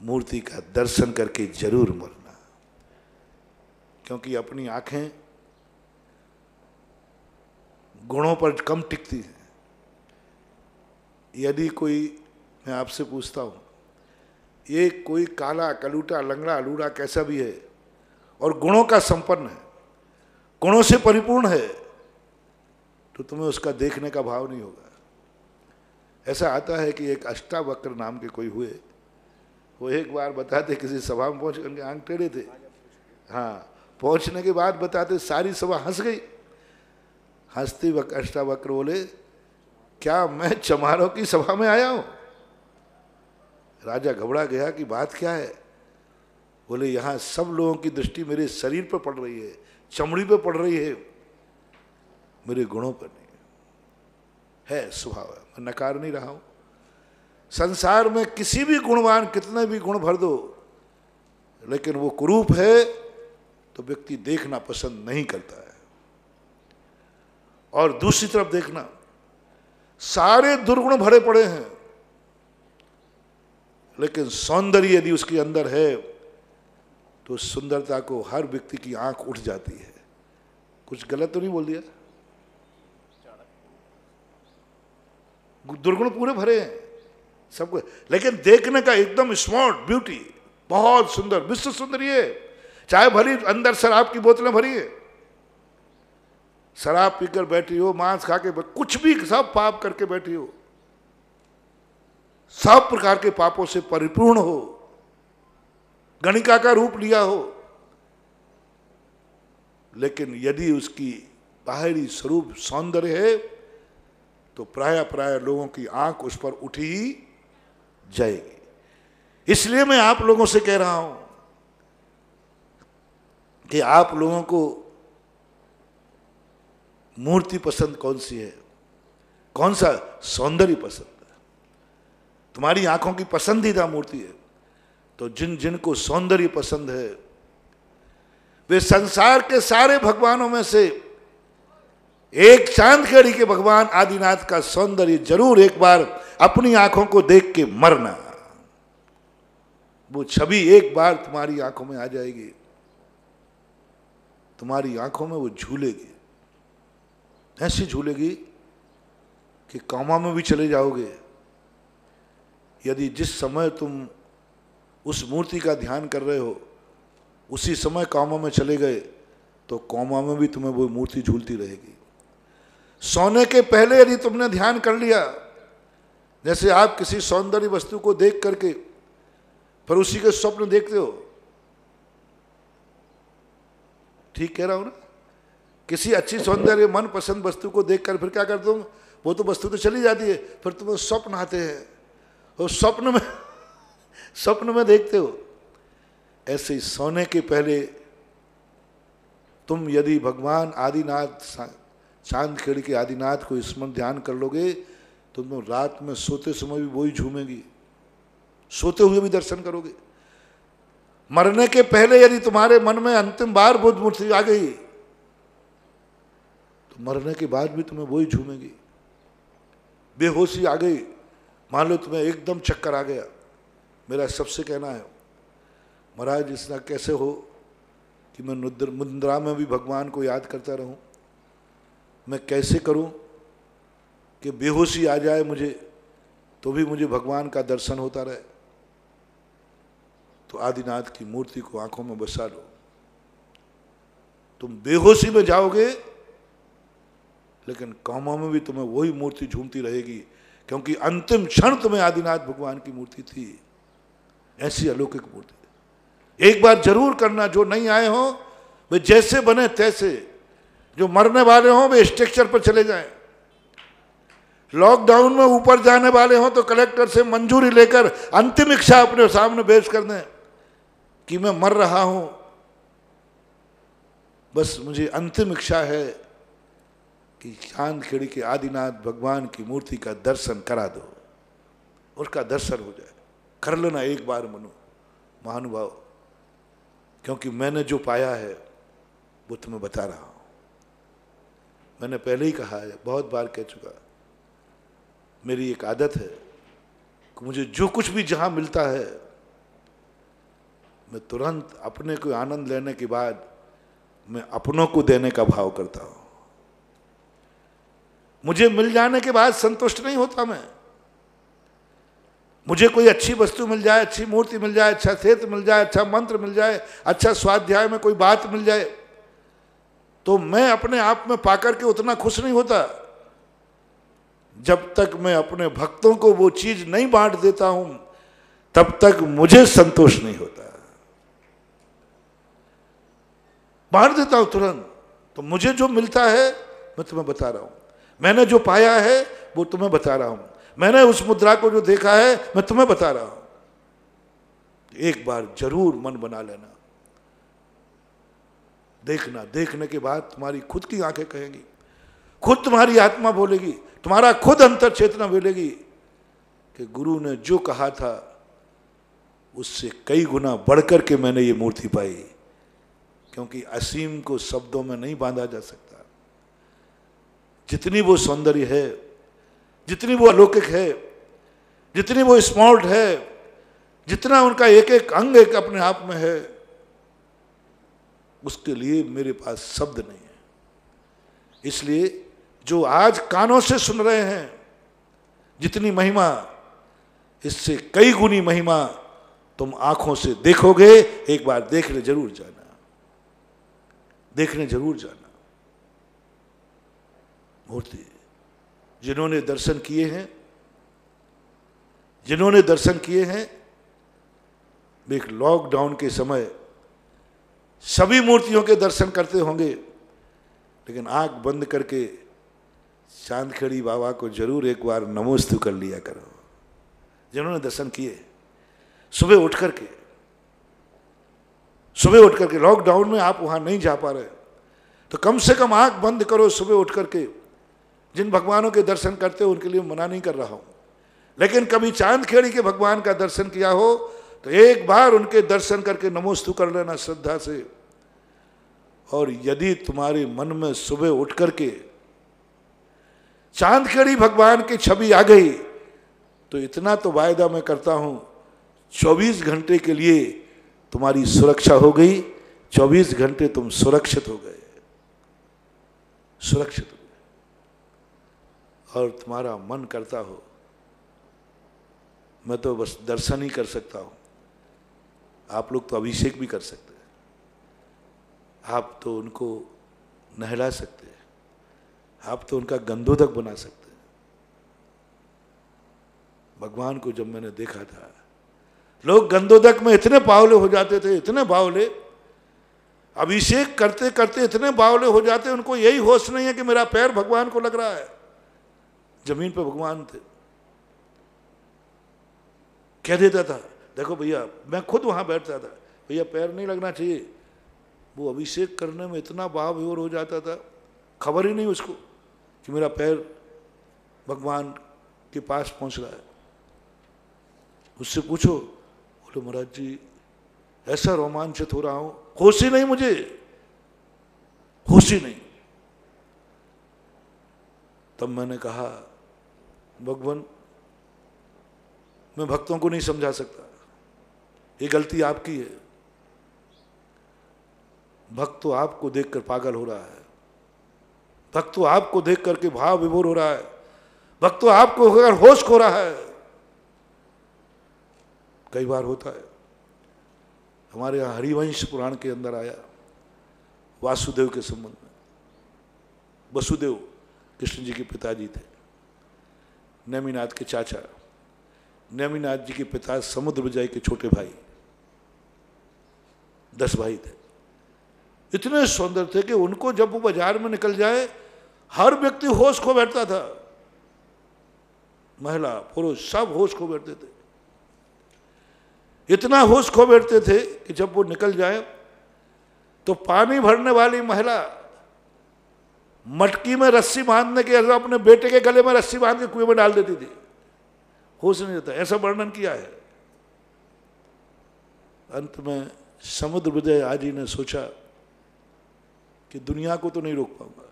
Speaker 1: मूर्ति का दर्शन करके जरूर मरना, क्योंकि अपनी आंखें गुणों पर कम टिकती हैं। यदि कोई, मैं आपसे पूछता हूं, ये कोई काला कलूटा लंगड़ा लूड़ा कैसा भी है और गुणों का संपन्न है, गुणों से परिपूर्ण है, तो तुम्हें उसका देखने का भाव नहीं होगा। ऐसा आता है कि एक अष्टावक्र नाम के कोई हुए, वो एक बार बताते किसी सभा में पहुंच, उनके आंख टेढ़े थे, हाँ, पहुंचने के बाद बताते सारी सभा हंस गई। हंसते वक्त अष्टावक्र बोले, क्या मैं चमारों की सभा में आया हूं? राजा घबरा गया कि बात क्या है। बोले यहाँ सब लोगों की दृष्टि मेरे शरीर पर पड़ रही है, चमड़ी पे पड़ रही है, मेरे गुणों पर नहीं है। स्वभाव है, मैं नकार नहीं रहा हूं। संसार में किसी भी गुणवान कितने भी गुण भर दो, लेकिन वो कुरूप है तो व्यक्ति देखना पसंद नहीं करता है। और दूसरी तरफ देखना, सारे दुर्गुण भरे पड़े हैं, लेकिन सौंदर्य यदि उसके अंदर है तो सुंदरता को हर व्यक्ति की आंख उठ जाती है। कुछ गलत तो नहीं बोल दिया? दुर्गुण पूरे भरे हैं सबको, लेकिन देखने का एकदम स्मार्ट ब्यूटी, बहुत सुंदर, विश्व सुंदर ये। चाहे भरी अंदर शराब की बोतलें भरी है, शराब पीकर बैठी हो, मांस खा के, कुछ भी सब पाप करके बैठी हो, सब प्रकार के पापों से परिपूर्ण हो, गणिका का रूप लिया हो, लेकिन यदि उसकी बाहरी स्वरूप सौंदर्य है तो प्राय प्राय लोगों की आंख उस पर उठी ही जाएगी। इसलिए मैं आप लोगों से कह रहा हूं कि आप लोगों को मूर्ति पसंद कौन सी है, कौन सा सौंदर्य पसंद है? तुम्हारी आंखों की पसंदीदा मूर्ति है तो जिन जिन को सौंदर्य पसंद है वे संसार के सारे भगवानों में से एक चांदखेड़ी के भगवान आदिनाथ का सौंदर्य जरूर एक बार अपनी आंखों को देख के मरना। वो छवि एक बार तुम्हारी आंखों में आ जाएगी, तुम्हारी आंखों में वो झूलेगी, ऐसी झूलेगी कि कौमा में भी चले जाओगे। यदि जिस समय तुम उस मूर्ति का ध्यान कर रहे हो उसी समय कौमा में चले गए तो कौमा में भी तुम्हें वो मूर्ति झूलती रहेगी। सोने के पहले यदि तुमने ध्यान कर लिया, जैसे आप किसी सौंदर्य वस्तु को देख करके फिर उसी के स्वप्न देखते हो, ठीक कह रहा हूं ना? किसी अच्छी सौंदर्य मन पसंद वस्तु को देखकर फिर क्या करते हो, वो तो वस्तु तो चली जाती है, फिर तुम्हें स्वप्न आते हैं और स्वप्न में देखते हो। ऐसे ही सोने के पहले तुम यदि भगवान आदिनाथ, चांदखेड़ी के आदिनाथ को स्मरण ध्यान कर लोगे तो तुम रात में सोते समय भी वही झूमेगी, सोते हुए भी दर्शन करोगे। मरने के पहले यदि तुम्हारे मन में अंतिम बार बुद्ध मूर्ति आ गई तो मरने के बाद भी तुम्हें वही झूमेगी। बेहोशी आ गई, मान लो तुम्हें एकदम चक्कर आ गया, मेरा सबसे कहना है महाराज इस तरह कैसे हो कि मैं मुद्रा में भी भगवान को याद करता रहूं, मैं कैसे करूं कि बेहोशी आ जाए मुझे तो भी मुझे भगवान का दर्शन होता रहे। तो आदिनाथ की मूर्ति को आंखों में बसा लो, तुम बेहोशी में जाओगे लेकिन कौमों में भी तुम्हें वही मूर्ति झूमती रहेगी, क्योंकि अंतिम क्षण तुम्हें आदिनाथ भगवान की मूर्ति थी। ऐसी अलौकिक मूर्ति एक बार जरूर करना। जो नहीं आए हो वे जैसे बने तैसे, जो मरने वाले हों वे स्ट्रक्चर पर चले जाएं, लॉकडाउन में ऊपर जाने वाले हों तो कलेक्टर से मंजूरी लेकर अंतिम इच्छा अपने सामने पेश कर दें कि मैं मर रहा हूं, बस मुझे अंतिम इच्छा है कि चांदखेड़ी के आदिनाथ भगवान की मूर्ति का दर्शन करा दो, उसका दर्शन हो जाए। कर लेना एक बार मनु महानुभाव, क्योंकि मैंने जो पाया है वो तुम्हें बता रहा हूं। मैंने पहले ही कहा है, बहुत बार कह चुका, मेरी एक आदत है कि मुझे जो कुछ भी जहां मिलता है मैं तुरंत अपने को आनंद लेने के बाद मैं अपनों को देने का भाव करता हूं। मुझे मिल जाने के बाद संतुष्ट नहीं होता मैं। मुझे कोई अच्छी वस्तु मिल जाए, अच्छी मूर्ति मिल जाए, अच्छा क्षेत्र मिल जाए, अच्छा मंत्र मिल जाए, अच्छा स्वाध्याय में कोई बात मिल जाए, तो मैं अपने आप में पाकर के उतना खुश नहीं होता जब तक मैं अपने भक्तों को वो चीज नहीं बांट देता हूं, तब तक मुझे संतोष नहीं होता। बांट देता हूं तुरंत, तो मुझे जो मिलता है मैं तुम्हें बता रहा हूं, मैंने जो पाया है वो तुम्हें बता रहा हूं, मैंने उस मुद्रा को जो देखा है मैं तुम्हें बता रहा हूं। एक बार जरूर मन बना लेना, देखना, देखने के बाद तुम्हारी खुद की आंखें कहेंगी, खुद तुम्हारी आत्मा बोलेगी, तुम्हारा खुद अंतर चेतना बोलेगी कि गुरु ने जो कहा था उससे कई गुना बढ़कर के मैंने ये मूर्ति पाई। क्योंकि असीम को शब्दों में नहीं बांधा जा सकता। जितनी वो सौंदर्य है, जितनी वो अलौकिक है, जितनी वो स्मार्ट है, जितना उनका एक एक अंग एक अपने आप में है, उसके लिए मेरे पास शब्द नहीं है। इसलिए जो आज कानों से सुन रहे हैं जितनी महिमा, इससे कई गुनी महिमा तुम आंखों से देखोगे। एक बार देखने जरूर जाना, देखने जरूर जाना। मूर्ति जिन्होंने दर्शन किए हैं, जिन्होंने दर्शन किए हैं, एक लॉकडाउन के समय सभी मूर्तियों के दर्शन करते होंगे, लेकिन आंख बंद करके चांदखेड़ी बाबा को जरूर एक बार नमोस्तु कर लिया करो। जिन्होंने दर्शन किए सुबह उठ करके, सुबह उठ करके, लॉकडाउन में आप वहां नहीं जा पा रहे तो कम से कम आंख बंद करो सुबह उठ करके। जिन भगवानों के दर्शन करते हो उनके लिए मना नहीं कर रहा हूं, लेकिन कभी चांदखेड़ी के भगवान का दर्शन किया हो तो एक बार उनके दर्शन करके नमोस्तु कर लेना श्रद्धा से। और यदि तुम्हारे मन में सुबह उठ करके चांदखेड़ी भगवान की छवि आ गई तो इतना तो वायदा मैं करता हूं, 24 घंटे के लिए तुम्हारी सुरक्षा हो गई। 24 घंटे तुम सुरक्षित हो गए, सुरक्षित हो गए। और तुम्हारा मन करता हो मैं तो बस दर्शन ही कर सकता हूं। आप लोग तो अभिषेक भी कर सकते हैं, आप तो उनको नहला सकते हैं, आप तो उनका गंधोदक बना सकते हैं। भगवान को जब मैंने देखा था, लोग गंधोदक में इतने बावले हो जाते थे, इतने बावले, अभिषेक करते करते इतने बावले हो जाते, उनको यही होश नहीं है कि मेरा पैर भगवान को लग रहा है। जमीन पे भगवान थे, कह देता था देखो भैया, मैं खुद वहां बैठता था, भैया पैर नहीं लगना चाहिए। वो अभिषेक करने में इतना भाव विभोर हो जाता था, खबर ही नहीं उसको कि मेरा पैर भगवान के पास पहुंच रहा है। उससे पूछो, बोले महाराज जी ऐसा रोमांचित हो रहा हूं, होश ही नहीं, मुझे होश ही नहीं। तब मैंने कहा भगवान मैं भक्तों को नहीं समझा सकता, ये गलती आपकी है। भक्त तो आपको देखकर पागल हो रहा है, भक्त तो आपको देख करके भाव विभोर हो रहा है, भक्त तो आपको अगर होश खो रहा है। कई बार होता है, हमारे यहाँ हरिवंश पुराण के अंदर आया वासुदेव के संबंध में। वसुदेव कृष्ण जी के पिताजी थे, नेमिनाथ के चाचा। नेमिनाथ जी के पिता समुद्र विजय के छोटे भाई, 10 भाई थे। इतने सुंदर थे कि उनको जब वो बाजार में निकल जाए हर व्यक्ति होश खो बैठता था, महिला पुरुष सब होश खो बैठते थे। इतना होश खो बैठते थे कि जब वो निकल जाए तो पानी भरने वाली महिला मटकी में रस्सी बांधने के अपने बेटे के गले में रस्सी बांध के कुएं में डाल देती थी, होश नहीं रहता। ऐसा वर्णन किया है। अंत में समुद्र विजय आदि ने सोचा कि दुनिया को तो नहीं रोक पाऊंगा,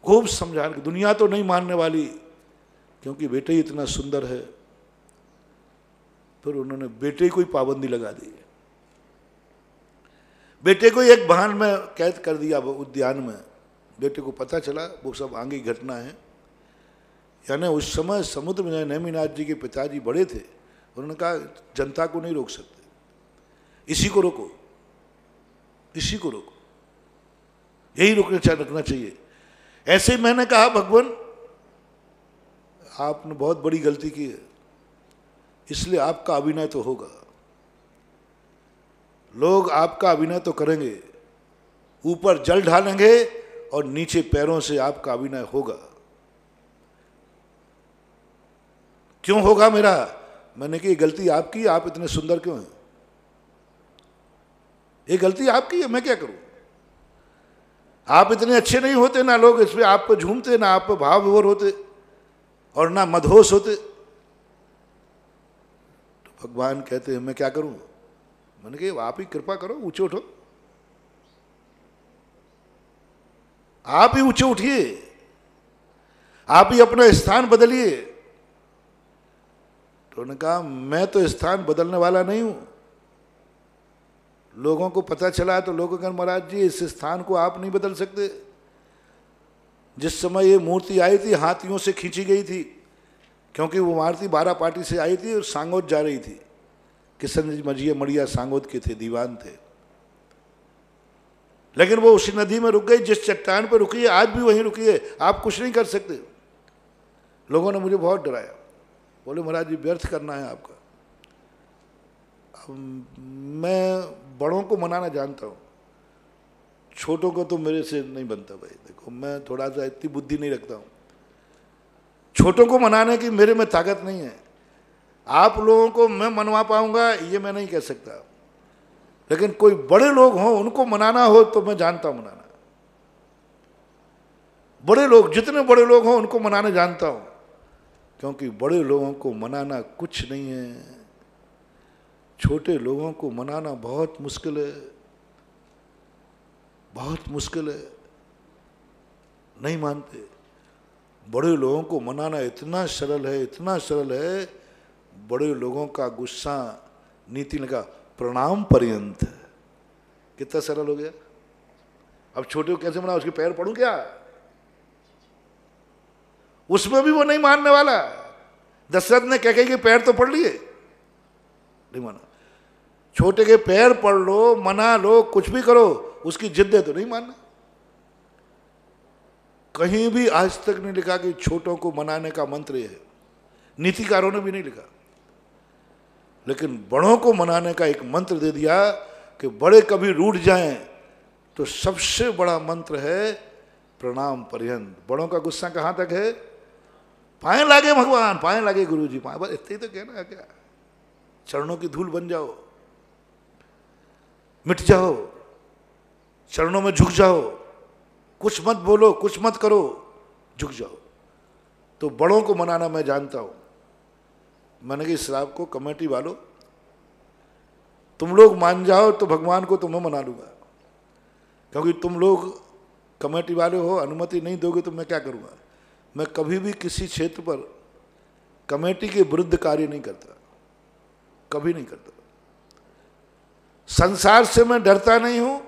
Speaker 1: खूब समझा कि दुनिया तो नहीं मानने वाली, क्योंकि बेटे ही इतना सुंदर है। फिर उन्होंने बेटे को ही पाबंदी लगा दी, बेटे को एक बाहन में कैद कर दिया उद्यान में। बेटे को पता चला, वो सब आगे घटना है। यानी उस समय समुद्र में नेमिनाथ जी के पिताजी बड़े थे, उन्होंने कहा जनता को नहीं रोक सकते, इसी को रोको, इसी को रोको, यही रखना चाहिए। ऐसे ही मैंने कहा भगवान आपने बहुत बड़ी गलती की है, इसलिए आपका अभिनय तो होगा, लोग आपका अभिनय तो करेंगे, ऊपर जल ढालेंगे और नीचे पैरों से आपका अभिनय होगा। क्यों होगा मेरा? मैंने कहा ये गलती आपकी, आप इतने सुंदर क्यों हैं? ये गलती आपकी है, मैं क्या करूं? आप इतने अच्छे नहीं होते, ना लोग इस पे आप पे झूमते, ना आप पे भाव विभोर होते और ना मदहोश होते। तो भगवान कहते हैं मैं क्या करूं? मैंने कहा आप ही कृपा करो, ऊंचे उठो, आप ही ऊंचे उठिए, आप ही अपना स्थान बदलिए। तो उन्होंने कहा मैं तो स्थान बदलने वाला नहीं हूं। लोगों को पता चला तो लोगों का महाराज जी इस स्थान को आप नहीं बदल सकते। जिस समय ये मूर्ति आई थी हाथियों से खींची गई थी, क्योंकि वो मूर्ति 12 पार्टी से आई थी और सांगोद जा रही थी। किशन जी मड़िया सांगोद के थे, दीवान थे। लेकिन वो उसी नदी में रुक गई, जिस चट्टान पर रुकी है आज भी वहीं रुकी है, आप कुछ नहीं कर सकते। लोगों ने मुझे बहुत डराया, बोले महाराज जी व्यर्थ करना है आपका। अब मैं बड़ों को मनाना जानता हूँ, छोटों को तो मेरे से नहीं बनता भाई। देखो मैं थोड़ा सा इतनी बुद्धि नहीं रखता हूँ, छोटों को मनाने की मेरे में ताकत नहीं है। आप लोगों को मैं मनवा पाऊंगा ये मैं नहीं कह सकता, लेकिन कोई बड़े लोग हों उनको मनाना हो तो मैं जानता हूं मनाना। बड़े लोग, जितने बड़े लोग हों उनको मनाना जानता हूं, क्योंकि बड़े लोगों को मनाना कुछ नहीं है, छोटे लोगों को मनाना बहुत मुश्किल है, बहुत मुश्किल है, नहीं मानते। बड़े लोगों को मनाना इतना सरल है, इतना सरल है। बड़े लोगों का गुस्सा, नीति लगा प्रणाम पर्यंत, कितना सरल हो गया। अब छोटे को कैसे मना, उसके पैर पड़ूं क्या? उसमें भी वो नहीं मानने वाला। दशरथ ने कह के पैर तो पड़ लिए, नहीं माना। छोटे के पैर पड़ लो, मना लो, कुछ भी करो, उसकी जिद है तो नहीं मानना। कहीं भी आज तक नहीं लिखा कि छोटों को मनाने का मंत्र यह है, नीतिकारों ने भी नहीं लिखा। लेकिन बड़ों को मनाने का एक मंत्र दे दिया कि बड़े कभी रूठ जाएं तो सबसे बड़ा मंत्र है प्रणाम पर्यंत। बड़ों का गुस्सा कहां तक है? पाए लागे भगवान, पाए लागे गुरु जी, पाए, बस इतने ही तो कहना है। क्या चरणों की धूल बन जाओ, मिट जाओ, चरणों में झुक जाओ, कुछ मत बोलो, कुछ मत करो, झुक जाओ। तो बड़ों को मनाना मैं जानता हूं। मैंने कहा श्राप को कमेटी वालों तुम लोग मान जाओ तो भगवान को तो मैं मना लूंगा, क्योंकि तुम लोग कमेटी वाले हो, अनुमति नहीं दोगे तो मैं क्या करूंगा। मैं कभी भी किसी क्षेत्र पर कमेटी के विरुद्ध कार्य नहीं करता, कभी नहीं करता। संसार से मैं डरता नहीं हूं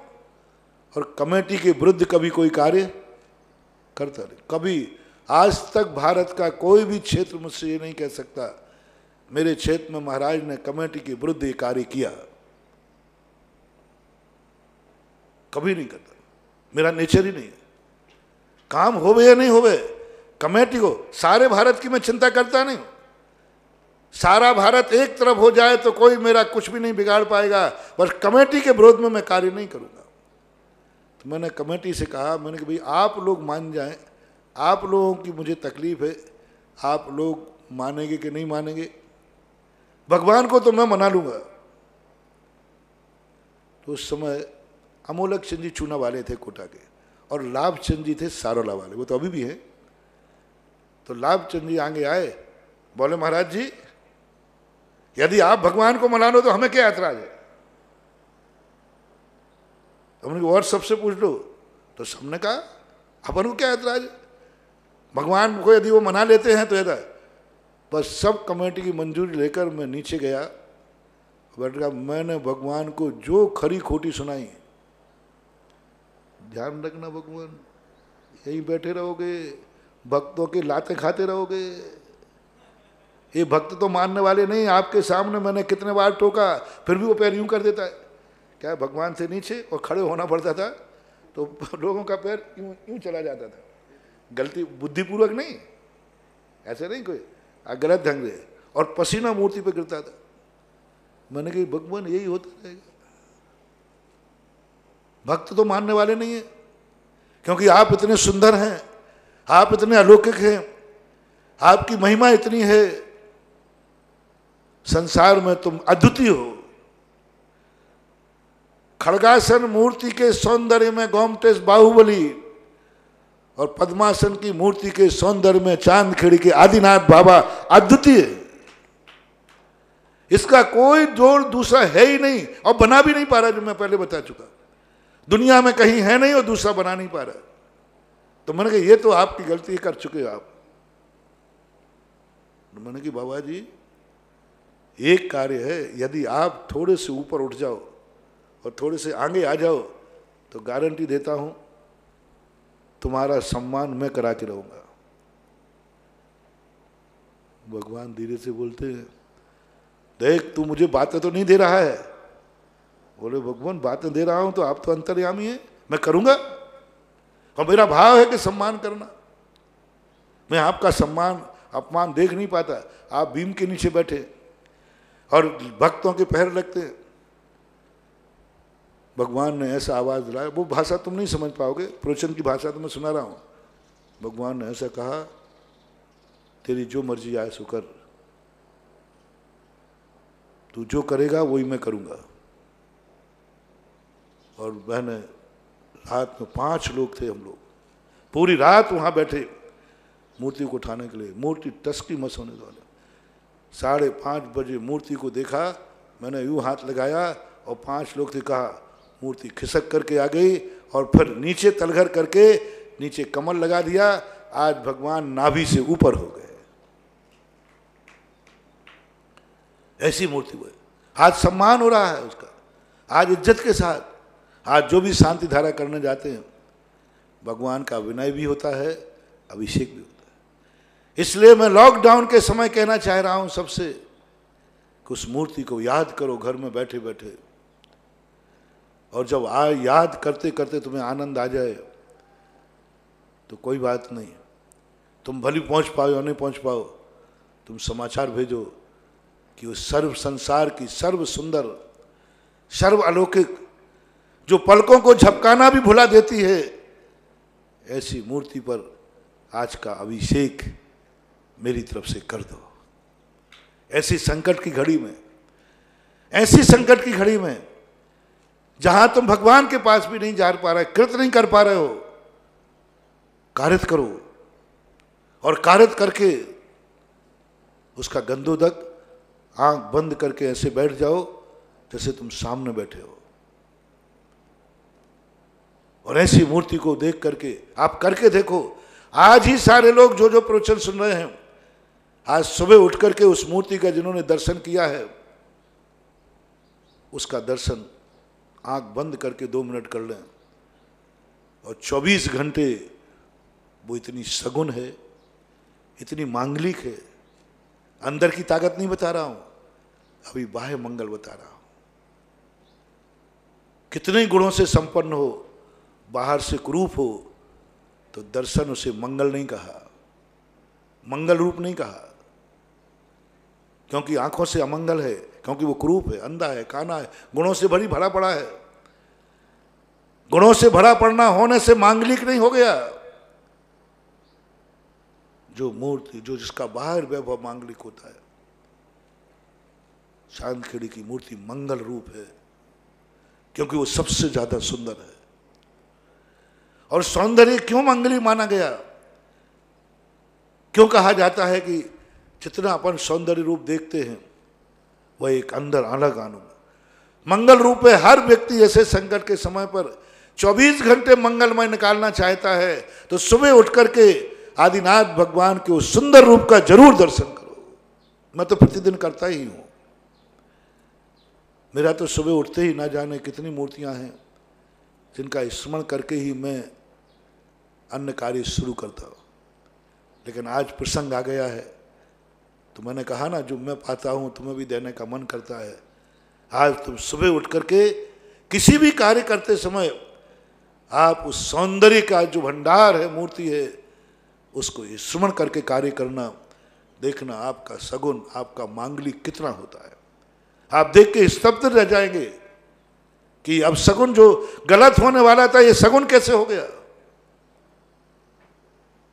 Speaker 1: और कमेटी के विरुद्ध कभी कोई कार्य करता नहीं। कभी आज तक भारत का कोई भी क्षेत्र मुझसे ये नहीं कह सकता मेरे क्षेत्र में महाराज ने कमेटी के विरुद्ध ये कार्य किया, कभी नहीं करता। मेरा नेचर ही नहीं है। काम होवे या नहीं होवे, कमेटी को, सारे भारत की मैं चिंता करता नहीं। सारा भारत एक तरफ हो जाए तो कोई मेरा कुछ भी नहीं बिगाड़ पाएगा, बस कमेटी के विरोध में मैं कार्य नहीं करूंगा। तो मैंने कमेटी से कहा, मैंने कहा भाई आप लोग मान जाएं, आप लोगों की मुझे तकलीफ है, आप लोग मानेंगे कि नहीं मानेंगे, भगवान को तो मैं मना लूंगा। तो उस समय अमोलक चंद जी चूना वाले थे कोटा के, और लाभ चंद जी थे सारोला वाले, वो तो अभी भी हैं। तो लाभ चंद जी आगे आए, बोले महाराज जी यदि आप भगवान को मना लो तो हमें क्या ऐतराज है। हमने और सबसे पूछ लो, तो सबने कहा अपन को क्या ऐतराज है, भगवान को यदि वो मना लेते हैं तो ऐसा। बस सब कमेटी की मंजूरी लेकर मैं नीचे गया, बैठ गया। मैंने भगवान को जो खरी खोटी सुनाई, ध्यान रखना भगवान यहीं बैठे रहोगे, भक्तों के लाते खाते रहोगे, ये भक्त तो मानने वाले नहीं। आपके सामने मैंने कितने बार टोका, फिर भी वो पैर यूं कर देता है। क्या भगवान से नीचे और खड़े होना पड़ता था, तो लोगों का पैर यूं यूं चला जाता था। गलती बुद्धिपूर्वक नहीं, ऐसे नहीं कोई, गलत ढंग से, और पसीना मूर्ति पे गिरता था। मैंने कहा भगवान यही होता रहेगा। भक्त तो मानने वाले नहीं है, क्योंकि आप इतने सुंदर हैं, आप इतने अलौकिक हैं, आपकी महिमा इतनी है, संसार में तुम अद्वितीय हो। खड़गासन मूर्ति के सौंदर्य में गोमटेश बाहुबली और पद्मासन की मूर्ति के सौंदर्य में चांदखेड़ी के आदिनाथ बाबा अद्वितीय। इसका कोई जोड़ दूसरा है ही नहीं और बना भी नहीं पा रहा, जो मैं पहले बता चुका। दुनिया में कहीं है नहीं और दूसरा बना नहीं पा रहा। तो मैंने कहा ये तो आपकी गलती कर चुके हो आप। तो मैंने कहा बाबा जी एक कार्य है, यदि आप थोड़े से ऊपर उठ जाओ और थोड़े से आगे आ जाओ तो गारंटी देता हूं तुम्हारा सम्मान मैं करा के रहूंगा। भगवान धीरे से बोलते हैं, देख तू मुझे बातें तो नहीं दे रहा है। बोले भगवान बातें दे रहा हूं तो आप तो अंतर्यामी है, मैं करूंगा। और मेरा भाव है कि सम्मान करना। मैं आपका सम्मान अपमान देख नहीं पाता। आप बीम के नीचे बैठे और भक्तों के पैर लगते हैं। भगवान ने ऐसा आवाज दिलाया, वो भाषा तुम नहीं समझ पाओगे, प्रवचन की भाषा तो मैं सुना रहा हूं। भगवान ने ऐसा कहा, तेरी जो मर्जी आए सो कर, तू जो करेगा वही मैं करूंगा। और मैंने रात में 5 लोग थे हम लोग, पूरी रात वहां बैठे मूर्ति को उठाने के लिए। मूर्ति टसकी मस होने वाले। 5:30 बजे मूर्ति को देखा, मैंने यूं हाथ लगाया और 5 लोग थे, कहा मूर्ति खिसक करके आ गई और फिर नीचे तलघर करके नीचे कमल लगा दिया। आज भगवान नाभि से ऊपर हो गए। ऐसी मूर्ति हुई। आज सम्मान हो रहा है उसका, आज इज्जत के साथ। आज जो भी शांति धारा करने जाते हैं, भगवान का विनय भी होता है, अभिषेक भी होता है। इसलिए मैं लॉकडाउन के समय कहना चाह रहा हूं सबसे कि उस मूर्ति को याद करो घर में बैठे बैठे। और जब याद करते करते तुम्हें आनंद आ जाए तो कोई बात नहीं, तुम भली पहुंच पाओ या नहीं पहुंच पाओ, तुम समाचार भेजो कि उस सर्व संसार की सर्व सुंदर, सर्व अलौकिक, जो पलकों को झपकाना भी भुला देती है, ऐसी मूर्ति पर आज का अभिषेक मेरी तरफ से कर दो। ऐसी संकट की घड़ी में, ऐसी संकट की घड़ी में जहां तुम भगवान के पास भी नहीं जा पा रहे, कृत नहीं कर पा रहे हो, कारित करो। और कारित करके उसका गंधोदक आंख बंद करके ऐसे बैठ जाओ जैसे तुम सामने बैठे हो। और ऐसी मूर्ति को देख करके आप करके देखो। आज ही सारे लोग जो जो प्रवचन सुन रहे हैं, आज सुबह उठ करके उस मूर्ति का जिन्होंने दर्शन किया है, उसका दर्शन आंख बंद करके 2 मिनट कर लें। और 24 घंटे वो इतनी सगुन है, इतनी मांगलिक है। अंदर की ताकत नहीं बता रहा हूं, अभी बाह्य मंगल बता रहा हूं। कितने गुणों से संपन्न हो, बाहर से कुरूप हो, तो दर्शन उसे मंगल नहीं कहा, मंगल रूप नहीं कहा। क्योंकि आंखों से अमंगल है, क्योंकि वो कुरूप है, अंधा है, काना है, गुणों से भरा पड़ा है। गुणों से भरा पड़ना होने से मांगलिक नहीं हो गया। जो मूर्ति, जो जिसका बाहर वैभव मांगलिक होता है, चांदखेड़ी की मूर्ति मंगल रूप है, क्योंकि वो सबसे ज्यादा सुंदर है। और सौंदर्य क्यों मंगली माना गया? क्यों कहा जाता है कि जितना अपन सौंदर्य रूप देखते हैं वह एक अंदर अलग आनंद मंगल रूप है। हर व्यक्ति ऐसे संकट के समय पर 24 घंटे मंगलमय निकालना चाहता है, तो सुबह उठ करके आदिनाथ भगवान के उस सुंदर रूप का जरूर दर्शन करो। मैं तो प्रतिदिन करता ही हूं। मेरा तो सुबह उठते ही ना जाने कितनी मूर्तियां हैं जिनका स्मरण करके ही मैं अन्य कार्य शुरू करता हूं। लेकिन आज प्रसंग आ गया है, तो मैंने कहा ना, जो मैं पाता हूं तुम्हें भी देने का मन करता है। आज तुम सुबह उठ करके किसी भी कार्य करते समय आप उस सौंदर्य का जो भंडार है, मूर्ति है, उसको स्मरण करके कार्य करना। देखना आपका सगुन, आपका मांगलिक कितना होता है। आप देख के स्तब्ध रह जाएंगे कि अब सगुन जो गलत होने वाला था, ये सगुन कैसे हो गया,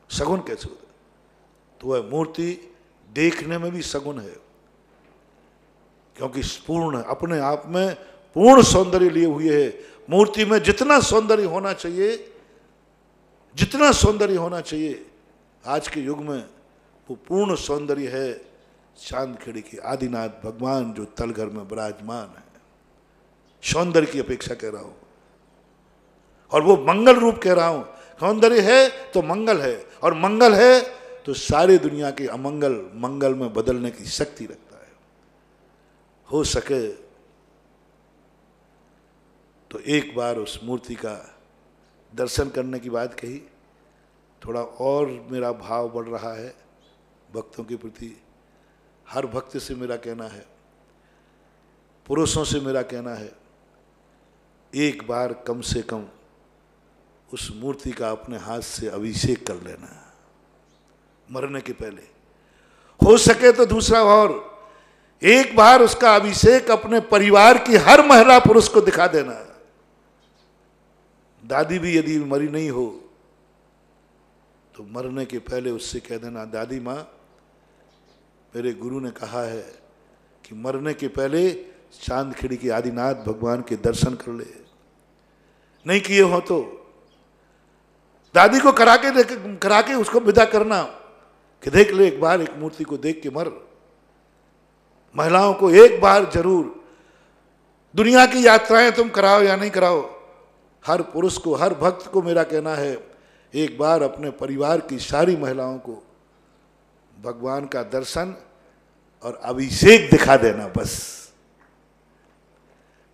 Speaker 1: सगुन कैसे हो गया। तो वह मूर्ति देखने में भी सगुन है, क्योंकि पूर्ण अपने आप में पूर्ण सौंदर्य लिए हुए है। मूर्ति में जितना सौंदर्य होना चाहिए, जितना सौंदर्य होना चाहिए आज के युग में, वो पूर्ण सौंदर्य है चांदखेड़ी के आदिनाथ भगवान जो तलघर में विराजमान है। सौंदर्य की अपेक्षा कह रहा हूं, और वो मंगल रूप कह रहा हूं। सौंदर्य है तो मंगल है, और मंगल है तो सारी दुनिया के अमंगल मंगल में बदलने की शक्ति रखता है। हो सके तो एक बार उस मूर्ति का दर्शन करने की बात कही। थोड़ा और मेरा भाव बढ़ रहा है भक्तों के प्रति। हर भक्त से मेरा कहना है, पुरुषों से मेरा कहना है, एक बार कम से कम उस मूर्ति का अपने हाथ से अभिषेक कर लेना मरने के पहले। हो सके तो दूसरा, और एक बार उसका अभिषेक अपने परिवार की हर महिला पुरुष को दिखा देना। दादी भी यदि मरी नहीं हो तो मरने के पहले उससे कह देना, दादी माँ, मेरे गुरु ने कहा है कि मरने के पहले चांदखेड़ी के आदिनाथ भगवान के दर्शन कर ले। नहीं किए हो तो दादी को करा के उसको विदा करना कि देख ले, एक बार एक मूर्ति को देख के मर। महिलाओं को एक बार जरूर, दुनिया की यात्राएं तुम कराओ या नहीं कराओ, हर पुरुष को, हर भक्त को मेरा कहना है, एक बार अपने परिवार की सारी महिलाओं को भगवान का दर्शन और अभिषेक दिखा देना। बस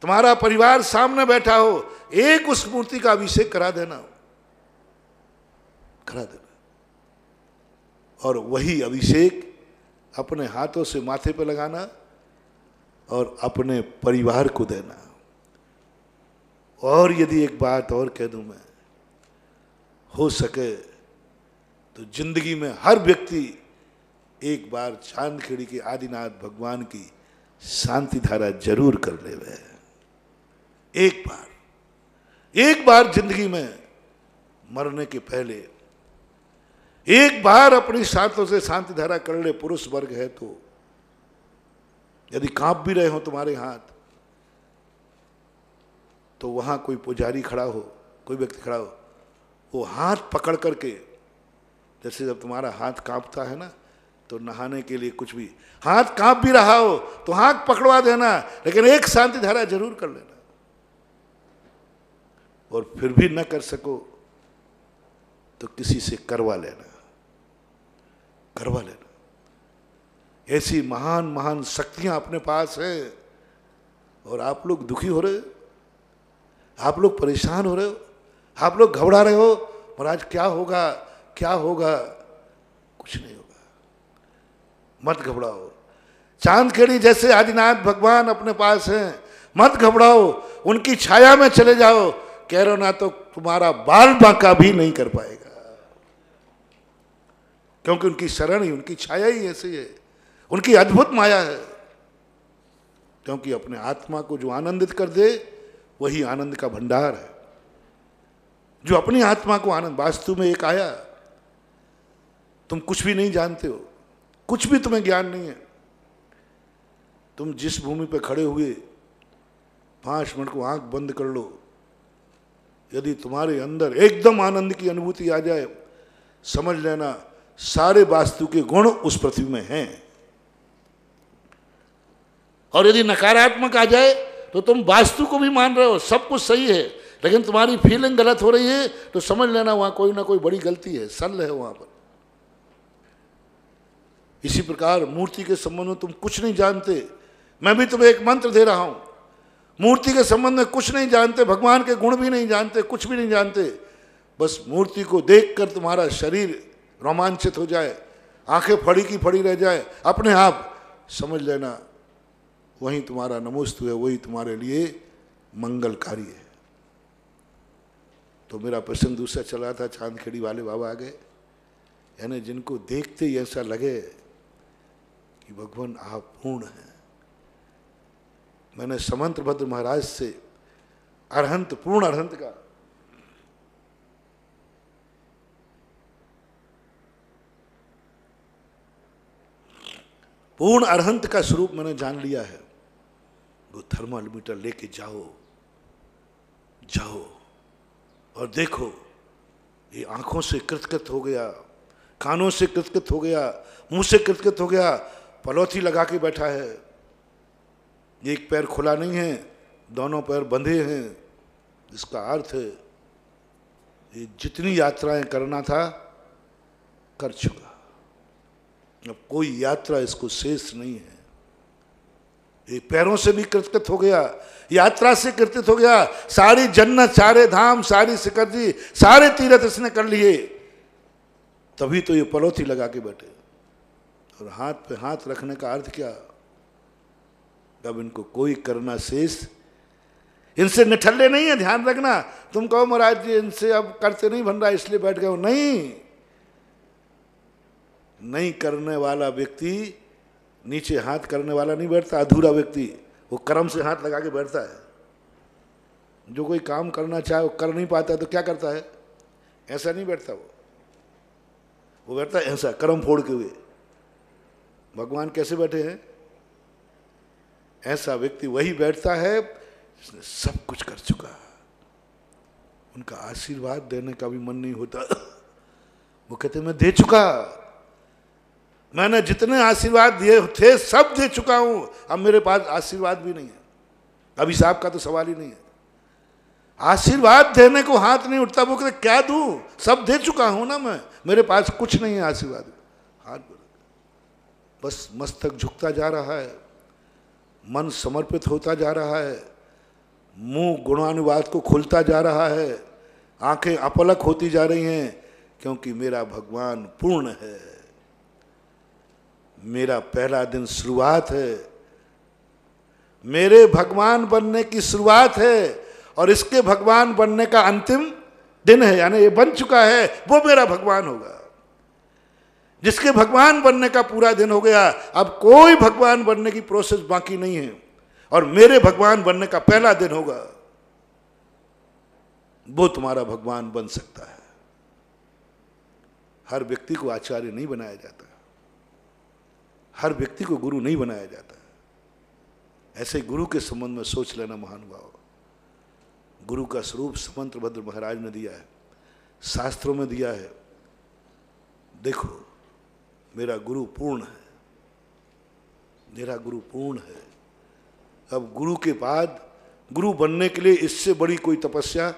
Speaker 1: तुम्हारा परिवार सामने बैठा हो, एक उस मूर्ति का अभिषेक करा देना, करा देना, और वही अभिषेक अपने हाथों से माथे पे लगाना और अपने परिवार को देना। और यदि एक बात और कह दूं मैं, हो सके तो जिंदगी में हर व्यक्ति एक बार चांदखेड़ी के आदिनाथ भगवान की शांति धारा जरूर कर ले। एक बार जिंदगी में मरने के पहले एक बार अपनी साथों से शांति धारा कर ले। पुरुष वर्ग है तो, यदि कांप भी रहे हो तुम्हारे हाथ, तो वहां कोई पुजारी खड़ा हो, कोई व्यक्ति खड़ा हो, वो हाथ पकड़ करके, जैसे जब तुम्हारा हाथ कांपता है ना, तो नहाने के लिए कुछ भी हाथ कांप भी रहा हो तो हाथ पकड़वा देना, लेकिन एक शांति धारा जरूर कर लेना। और फिर भी न कर सको तो किसी से करवा लेना, करवा लेना। ऐसी महान महान शक्तियां अपने पास है, और आप लोग दुखी हो रहे हो, आप लोग परेशान हो रहे हो, आप लोग घबरा रहे हो, महाराज क्या होगा क्या होगा। कुछ नहीं होगा, मत घबराओ। चांदखेड़ी जैसे आदिनाथ भगवान अपने पास हैं, मत घबराओ, उनकी छाया में चले जाओ। कह रहे हो ना तो तुम्हारा बाल बांका भी नहीं कर पाएगा, क्योंकि उनकी शरण ही, उनकी छाया ही ऐसी है, उनकी अद्भुत माया है। क्योंकि अपने आत्मा को जो आनंदित कर दे वही आनंद का भंडार है। जो अपनी आत्मा को आनंद, वास्तु में एक आया, तुम कुछ भी नहीं जानते हो, कुछ भी तुम्हें ज्ञान नहीं है। तुम जिस भूमि पर खड़े हुए 5 मिनट को आंख बंद कर लो, यदि तुम्हारे अंदर एकदम आनंद की अनुभूति आ जाए, समझ लेना सारे वास्तु के गुण उस पृथ्वी में हैं। और यदि नकारात्मक आ जाए तो तुम वास्तु को भी मान रहे हो, सब कुछ सही है, लेकिन तुम्हारी फीलिंग गलत हो रही है, तो समझ लेना वहां कोई ना कोई बड़ी गलती है, सल है वहां पर। इसी प्रकार मूर्ति के संबंध में तुम कुछ नहीं जानते, मैं भी तुम्हें एक मंत्र दे रहा हूं। मूर्ति के संबंध में कुछ नहीं जानते, भगवान के गुण भी नहीं जानते, कुछ भी नहीं जानते, बस मूर्ति को देखकर तुम्हारा शरीर रोमांचित हो जाए, आंखें फड़ी की फड़ी रह जाए, अपने आप समझ लेना वही तुम्हारा नमोस्तु है, वही तुम्हारे लिए मंगलकारी है। तो मेरा प्रसंग दूसरा चल रहा था, चांदखेड़ी वाले बाबा आ गए, यानी जिनको देखते ही ऐसा लगे कि भगवान आप पूर्ण हैं। मैंने समंतभद्र महाराज से अरहंत, पूर्ण अरहंत का पूर्ण अरहंत का स्वरूप मैंने जान लिया है। वो थर्मामीटर लेके जाओ जाओ और देखो, ये आंखों से कृतकृत हो गया, कानों से कृतकृत हो गया, मुंह से कृतकृत हो गया, पलौथी लगा के बैठा है, एक पैर खुला नहीं है, दोनों पैर बंधे हैं। इसका अर्थ है ये जितनी यात्राएं करना था कर चुका, अब कोई यात्रा इसको शेष नहीं है। ये पैरों से भी कृतकृत हो गया, यात्रा से कृतकृत हो गया, सारी जन्नत, सारे धाम, सारी सिकरजी, सारे तीर्थ इसने कर लिए, तभी तो ये पलौथी लगा के बैठे। और हाथ पे हाथ रखने का अर्थ क्या? अब इनको कोई करना शेष, इनसे निठल्ले नहीं है, ध्यान रखना। तुम कहो महाराज जी इनसे अब करते नहीं बन रहा इसलिए बैठ गए हो, नहीं करने वाला व्यक्ति नीचे हाथ करने वाला नहीं बैठता, अधूरा व्यक्ति वो कर्म से हाथ लगा के बैठता है। जो कोई काम करना चाहे वो कर नहीं पाता तो क्या करता है? ऐसा नहीं बैठता, वो बैठता है ऐसा कर्म फोड़ के हुए। भगवान कैसे बैठे हैं? ऐसा व्यक्ति वही बैठता है जिसने सब कुछ कर चुका, उनका आशीर्वाद देने का भी मन नहीं होता। वो कहते मैं दे चुका, मैंने जितने आशीर्वाद दिए थे सब दे चुका हूं, अब मेरे पास आशीर्वाद भी नहीं है। अभिशाप का तो सवाल ही नहीं है, आशीर्वाद देने को हाथ नहीं उठता। वो कहते क्या दूं, सब दे चुका हूं ना मैं, मेरे पास कुछ नहीं है आशीर्वाद। हाथ बस मस्तक झुकता जा रहा है, मन समर्पित होता जा रहा है, मुंह गुणानुवाद को खुलता जा रहा है, आंखें अपलक होती जा रही हैं, क्योंकि मेरा भगवान पूर्ण है, मेरा पहला दिन शुरुआत है, मेरे भगवान बनने की शुरुआत है, और इसके भगवान बनने का अंतिम दिन है, यानी ये बन चुका है, वो मेरा भगवान होगा। जिसके भगवान बनने का पूरा दिन हो गया, अब कोई भगवान बनने की प्रोसेस बाकी नहीं है, और मेरे भगवान बनने का पहला दिन होगा, वो तुम्हारा भगवान बन सकता है। हर व्यक्ति को आचार्य नहीं बनाया जाता, हर व्यक्ति को गुरु नहीं बनाया जाता। ऐसे गुरु के संबंध में सोच लेना महानुभाव। गुरु का स्वरूप सुमंत्रभद्र महाराज ने दिया है, शास्त्रों में दिया है। देखो मेरा गुरु पूर्ण है, मेरा गुरु पूर्ण है। अब गुरु के बाद, गुरु बनने के लिए इससे बड़ी कोई तपस्या,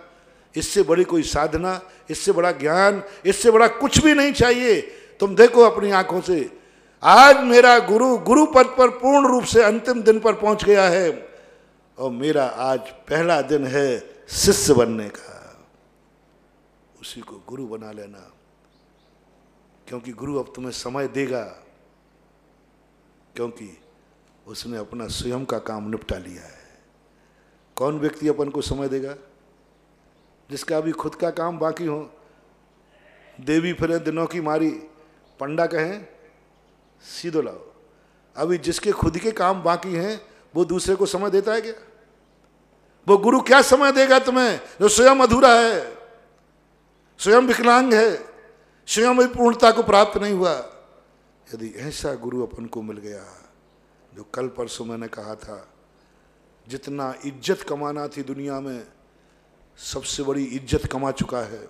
Speaker 1: इससे बड़ी कोई साधना, इससे बड़ा ज्ञान, इससे बड़ा कुछ भी नहीं चाहिए। तुम देखो अपनी आंखों से, आज मेरा गुरु गुरु पद पर पूर्ण रूप से अंतिम दिन पर पहुंच गया है, और मेरा आज पहला दिन है शिष्य बनने का। उसी को गुरु बना लेना, क्योंकि गुरु अब तुम्हें समय देगा, क्योंकि उसने अपना स्वयं का काम निपटा लिया है। कौन व्यक्ति अपन को समय देगा? जिसका अभी खुद का काम बाकी हो। देवी फिरे दिनों की मारी, पंडा कहें सीधो लाओ। अभी जिसके खुद के काम बाकी हैं वो दूसरे को समय देता है क्या? वो गुरु क्या समय देगा तुम्हें जो स्वयं अधूरा है, स्वयं विकलांग है, स्वयं पूर्णता को प्राप्त नहीं हुआ। यदि ऐसा गुरु अपन को मिल गया, जो कल परसों मैंने कहा था, जितना इज्जत कमाना थी दुनिया में, सबसे बड़ी इज्जत कमा चुका है,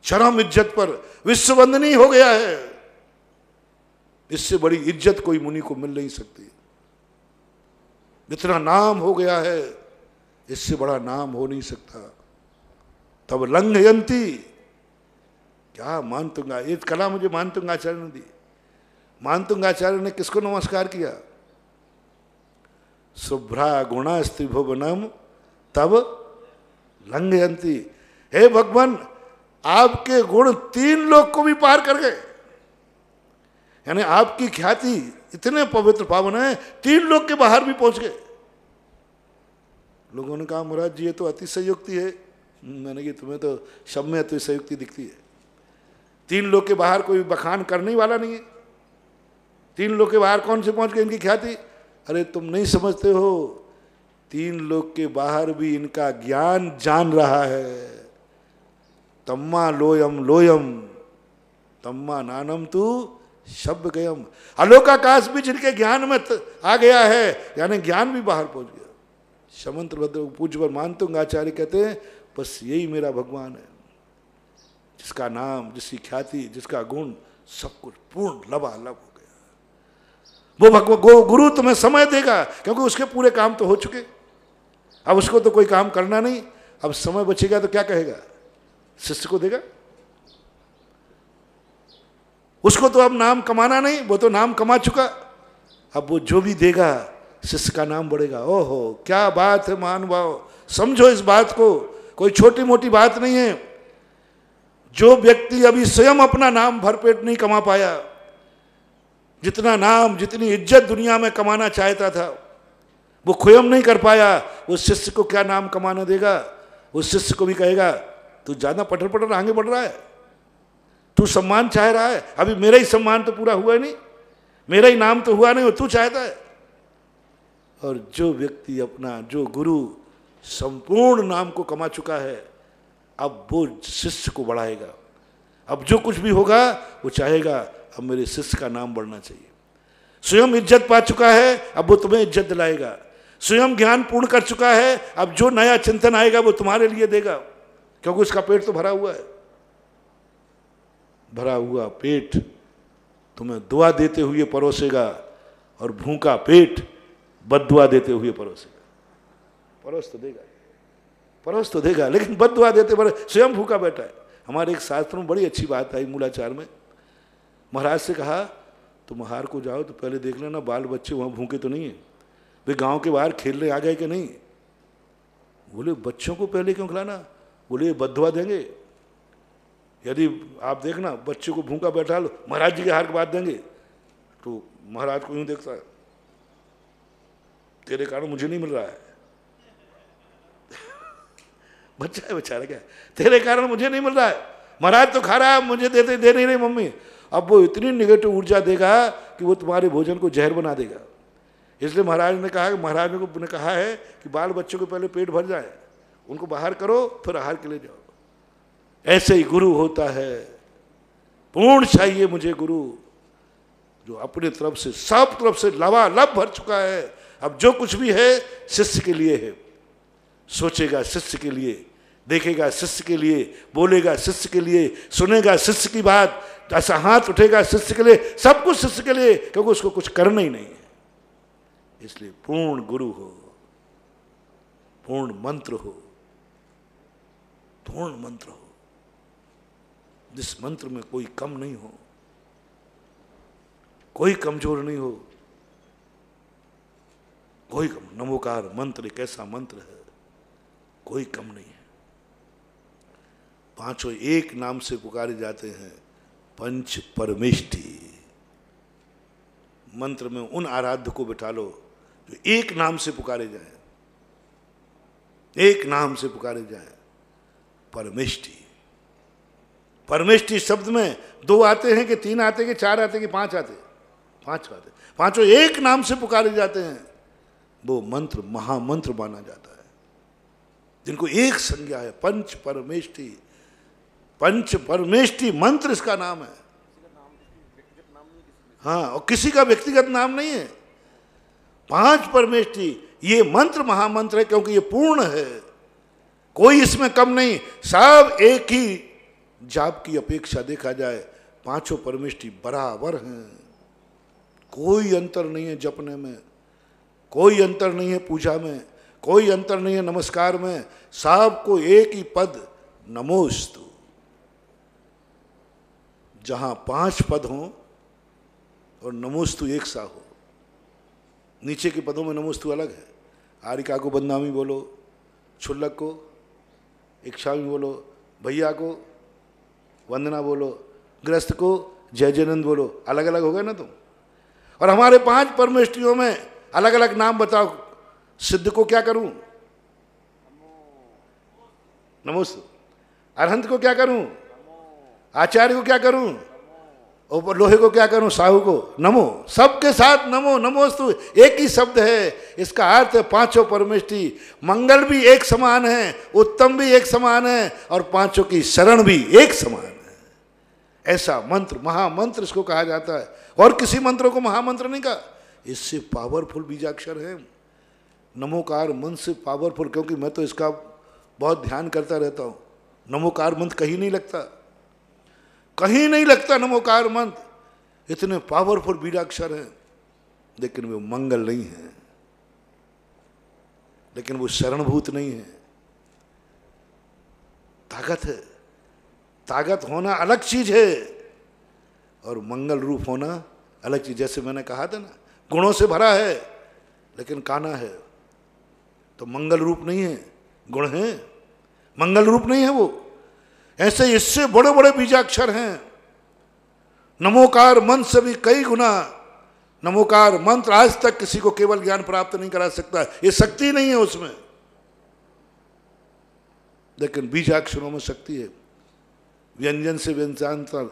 Speaker 1: चरम इज्जत पर विश्ववंदनीय हो गया है। इससे बड़ी इज्जत कोई मुनि को मिल नहीं सकती। जितना नाम हो गया है, इससे बड़ा नाम हो नहीं सकता। तब लंघयंती, क्या मानतुंगा, ये कला मुझे मानतुंगाचार्य ने दी। मानतुंगाचार्य ने किसको नमस्कार किया? शुभ्रा गुणास्ति भुवनम तब लंघयंती। हे भगवान, आपके गुण 3 लोक को भी पार कर गए, यानी आपकी ख्याति इतने पवित्र पावन है, 3 लोक के बाहर भी पहुंच गए। लोगों ने कहा महाराज जी ये तो अतिशयोक्ति है। मैंने कहा तुम्हें तो सब में अतिशयोक्ति दिखती है। 3 लोक के बाहर कोई बखान करने वाला नहीं है। 3 लोक के बाहर कौन से पहुंच गए इनकी ख्याति? अरे तुम नहीं समझते हो, 3 लोक के बाहर भी इनका ज्ञान जान रहा है। तम्मा लोयम लोयम तम्मा नानम तू शब्द गयम, अलोकाकाश भी जिनके ज्ञान में आ गया है, यानी ज्ञान भी बाहर पहुंच गया। समंत्र भद्र पूज्य पर मानतुंग आचार्य कहते हैं बस यही मेरा भगवान है, जिसका नाम, जिसकी ख्याति, जिसका गुण सब कुछ पूर्ण लबालब हो गया। वो भगवान गुरु तुम्हें समय देगा, क्योंकि उसके पूरे काम तो हो चुके, अब उसको तो कोई काम करना नहीं। अब समय बचेगा तो क्या कहेगा, शिष्य को देगा। उसको तो अब नाम कमाना नहीं, वो तो नाम कमा चुका। अब वो जो भी देगा शिष्य का नाम बढ़ेगा। ओहो क्या बात है महानुभाव, समझो इस बात को, कोई छोटी मोटी बात नहीं है। जो व्यक्ति अभी स्वयं अपना नाम भरपेट नहीं कमा पाया, जितना नाम जितनी इज्जत दुनिया में कमाना चाहता था वो खुयम नहीं कर पाया, उस शिष्य को क्या नाम कमाना देगा। उस शिष्य को भी कहेगा तू ज्यादा पटर पटर आगे बढ़ रहा है, तू सम्मान चाह रहा है, अभी मेरा ही सम्मान तो पूरा हुआ नहीं, मेरा ही नाम तो हुआ नहीं, वो तू चाहता है। और जो व्यक्ति अपना, जो गुरु संपूर्ण नाम को कमा चुका है, अब वो शिष्य को बढ़ाएगा। अब जो कुछ भी होगा वो चाहेगा अब मेरे शिष्य का नाम बढ़ना चाहिए। स्वयं इज्जत पा चुका है, अब वो तुम्हें इज्जत दिलाएगा। स्वयं ज्ञान पूर्ण कर चुका है, अब जो नया चिंतन आएगा वो तुम्हारे लिए देगा, क्योंकि उसका पेट तो भरा हुआ है। भरा हुआ पेट तुम्हें दुआ देते हुए परोसेगा, और भूखा पेट बद्दुआ देते हुए परोसेगा। परोस तो देगा, परोस तो देगा, लेकिन बद्दुआ देते स्वयं भूखा बैठा है। हमारे एक शास्त्र में बड़ी अच्छी बात आई, मूलाचार में महाराज से कहा तुम हार को जाओ तो पहले देख लेना बाल बच्चे वहाँ भूखे तो नहीं है, वे गांव के बाहर खेलने आ गए कि नहीं। बोले बच्चों को पहले क्यों खिलाना, बोले ये बद्दुआ देंगे, यदि आप देखना बच्चे को भूखा बैठा लो, महाराज जी के हार के बाद देंगे, तो महाराज को यूं देखता है, तेरे कारण मुझे नहीं मिल रहा है। बच्चा है बेचारा, क्या तेरे कारण मुझे नहीं मिल रहा है, महाराज तो खा रहा है, मुझे देते दे नहीं रही मम्मी। अब वो इतनी निगेटिव ऊर्जा देगा कि वो तुम्हारे भोजन को जहर बना देगा। इसलिए महाराज ने कहा, महाराज ने कहा है कि बाल बच्चों को पहले पेट भर जाए, उनको बाहर करो फिर आहार के लिए जाओ। ऐसे ही गुरु होता है, पूर्ण चाहिए मुझे गुरु जो अपने तरफ से सब तरफ से लबालब भर चुका है। अब जो कुछ भी है शिष्य के लिए है, सोचेगा शिष्य के लिए, देखेगा शिष्य के लिए, बोलेगा शिष्य के लिए, सुनेगा शिष्य की बात, ऐसा हाथ उठेगा शिष्य के लिए, सब कुछ शिष्य के लिए, क्योंकि उसको कुछ करना ही नहीं है। इसलिए पूर्ण गुरु हो, पूर्ण मंत्र हो, पूर्ण मंत्र हो, जिस मंत्र में कोई कम नहीं हो, कोई कमजोर नहीं हो, कोई कम। नमोकार मंत्र एक ऐसा मंत्र है, कोई कम नहीं है। पांचों एक नाम से पुकारे जाते हैं, पंच परमेष्टि। मंत्र में उन आराध्य को बिठा लो जो एक नाम से पुकारे जाए, एक नाम से पुकारे जाए, परमेष्टि। परमेष्टि शब्द में दो आते हैं कि तीन आते कि चार आते कि पांच आते, पांच आते, पांचों एक नाम से पुकारे जाते हैं। वो मंत्र महामंत्र माना जाता है, जिनको एक संज्ञा है, पंच परमेष्टि। पंच परमेष्टि मंत्र इसका नाम है। हाँ, और किसी का व्यक्तिगत नाम नहीं है। पांच परमेष्टि ये मंत्र महामंत्र है, क्योंकि ये पूर्ण है, कोई इसमें कम नहीं। सब एक ही जाप की अपेक्षा देखा जाए, पांचों परमेष्टि बराबर हैं, कोई अंतर नहीं है जपने में, कोई अंतर नहीं है पूजा में, कोई अंतर नहीं है नमस्कार में, सबको एक ही पद नमोस्तु। जहां पांच पद हों और नमोस्तु एक सा हो, नीचे के पदों में नमोस्तु अलग है। आरिका को बदनामी बोलो, छुल्लक को इच्छामी बोलो, भैया को वंदना बोलो, गृहस्थ को जय जयनंद बोलो, अलग अलग हो गए ना तुम। और हमारे पांच परमेष्टियों में अलग अलग नाम बताओ। सिद्ध को क्या करूं, नमोस्तु। अरहंत को क्या करूं, आचार्य को क्या करूं, और लोहे को क्या करूं, साहू को नमो। सबके साथ नमो, नमोस्तु एक ही शब्द है। इसका अर्थ है पांचों परमेष्टि मंगल भी एक समान है, उत्तम भी एक समान है, और पांचों की शरण भी एक समान है। ऐसा मंत्र महामंत्र इसको कहा जाता है, और किसी मंत्रों को महामंत्र नहीं कहा। इससे पावरफुल बीजाक्षर है नमोकार मंत्र से पावरफुल, क्योंकि मैं तो इसका बहुत ध्यान करता रहता हूँ। नमोकार मंत्र कहीं नहीं लगता, कहीं नहीं लगता नमोकार मंत्र, इतने पावरफुल बीजाक्षर हैं, लेकिन वो मंगल नहीं है, लेकिन वो शरणभूत नहीं है। ताकत है, ताकत होना अलग चीज है और मंगल रूप होना अलग चीज। जैसे मैंने कहा था ना, गुणों से भरा है लेकिन काना है, तो मंगल रूप नहीं है, गुण है, मंगल रूप नहीं है वो। ऐसे इससे बड़े बड़े बीजाक्षर हैं। नमोकार मंत्र से भी कई गुना। नमोकार मंत्र आज तक किसी को केवल ज्ञान प्राप्त नहीं करा सकता, ये शक्ति नहीं है उसमें, लेकिन बीजाक्षरों में शक्ति है। व्यंजन से व्यंजनांतर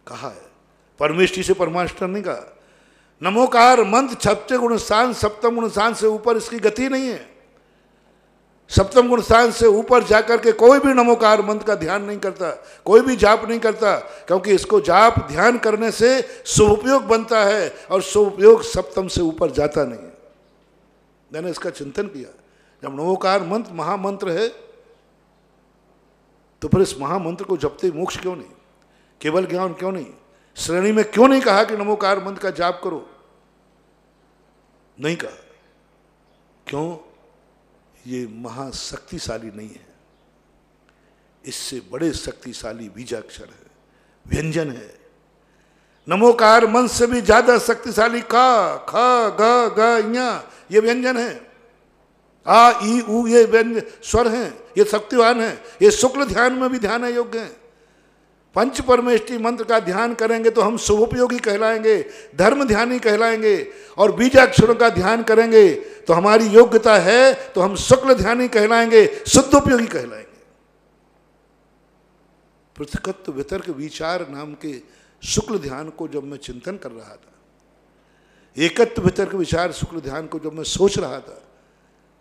Speaker 1: कहा है, परमेष्टि से परमाष्टर नहीं कहा। नमोकार मंत्र छठे गुण स्थान सप्तम गुण स्थान से ऊपर इसकी गति नहीं है। सप्तम गुण स्थान से ऊपर जाकर के कोई भी नमोकार मंत्र का ध्यान नहीं करता, कोई भी जाप नहीं करता, क्योंकि इसको जाप ध्यान करने से शुभोपयोग बनता है और शुभोपयोग सप्तम से ऊपर जाता नहीं है। मैंने इसका चिंतन किया, जब नमोकार मंत्र महामंत्र है तो फिर इस महामंत्र को जपते मोक्ष क्यों नहीं, केवल ज्ञान क्यों नहीं, श्रेणी में क्यों नहीं कहा कि नमोकार मंत्र का जाप करो? नहीं कहा। क्यों? ये महाशक्तिशाली नहीं है, इससे बड़े शक्तिशाली बीजाक्षर है, व्यंजन है। नमोकार मंत्र से भी ज्यादा शक्तिशाली का ख ग ग ञ ये व्यंजन है। आ ई उ ये व्यंजन स्वर हैं, ये शक्तिवान है, ये शुक्ल ध्यान में भी ध्यान योग्य है। पंच परमेष्टि मंत्र का ध्यान करेंगे तो हम शुभोपयोगी कहलाएंगे, धर्म ध्यानी कहलाएंगे, और बीजाक्षरों का ध्यान करेंगे तो हमारी योग्यता है तो हम शुक्ल ध्यानी कहलाएंगे, शुद्धोपयोगी कहलाएंगे। पृथकत्व वितर्क विचार नाम के शुक्ल ध्यान को जब मैं चिंतन कर रहा था, एकत्व वितर्क विचार शुक्ल ध्यान को जब मैं सोच रहा था,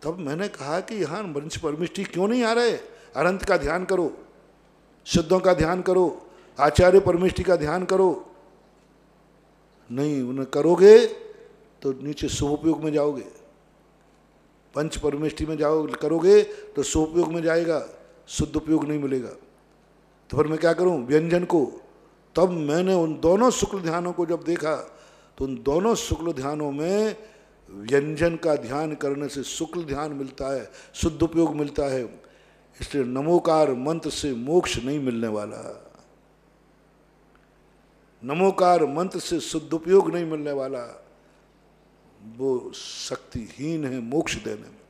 Speaker 1: तब मैंने कहा कि यहाँ पंच परमेष्टि क्यों नहीं आ रहे? अनंत का ध्यान करो, शुद्धों का ध्यान करो, आचार्य परमेष्टि का ध्यान करो। नहीं, उन्हें करोगे तो नीचे शुभोपयोग में जाओगे, पंच परमेष्टि में जाओ करोगे तो शुभोपयोग में जाएगा, शुद्ध उपयोग नहीं मिलेगा। तो फिर मैं क्या करूं? व्यंजन को। तब मैंने उन दोनों शुक्ल ध्यानों को जब देखा तो उन दोनों शुक्ल ध्यानों में व्यंजन का ध्यान करने से शुक्ल ध्यान मिलता है, शुद्ध उपयोग मिलता है। इसलिए नमोकार मंत्र से मोक्ष नहीं मिलने वाला, नमोकार मंत्र से शुद्धोपयोग नहीं मिलने वाला, वो शक्तिहीन है मोक्ष देने में।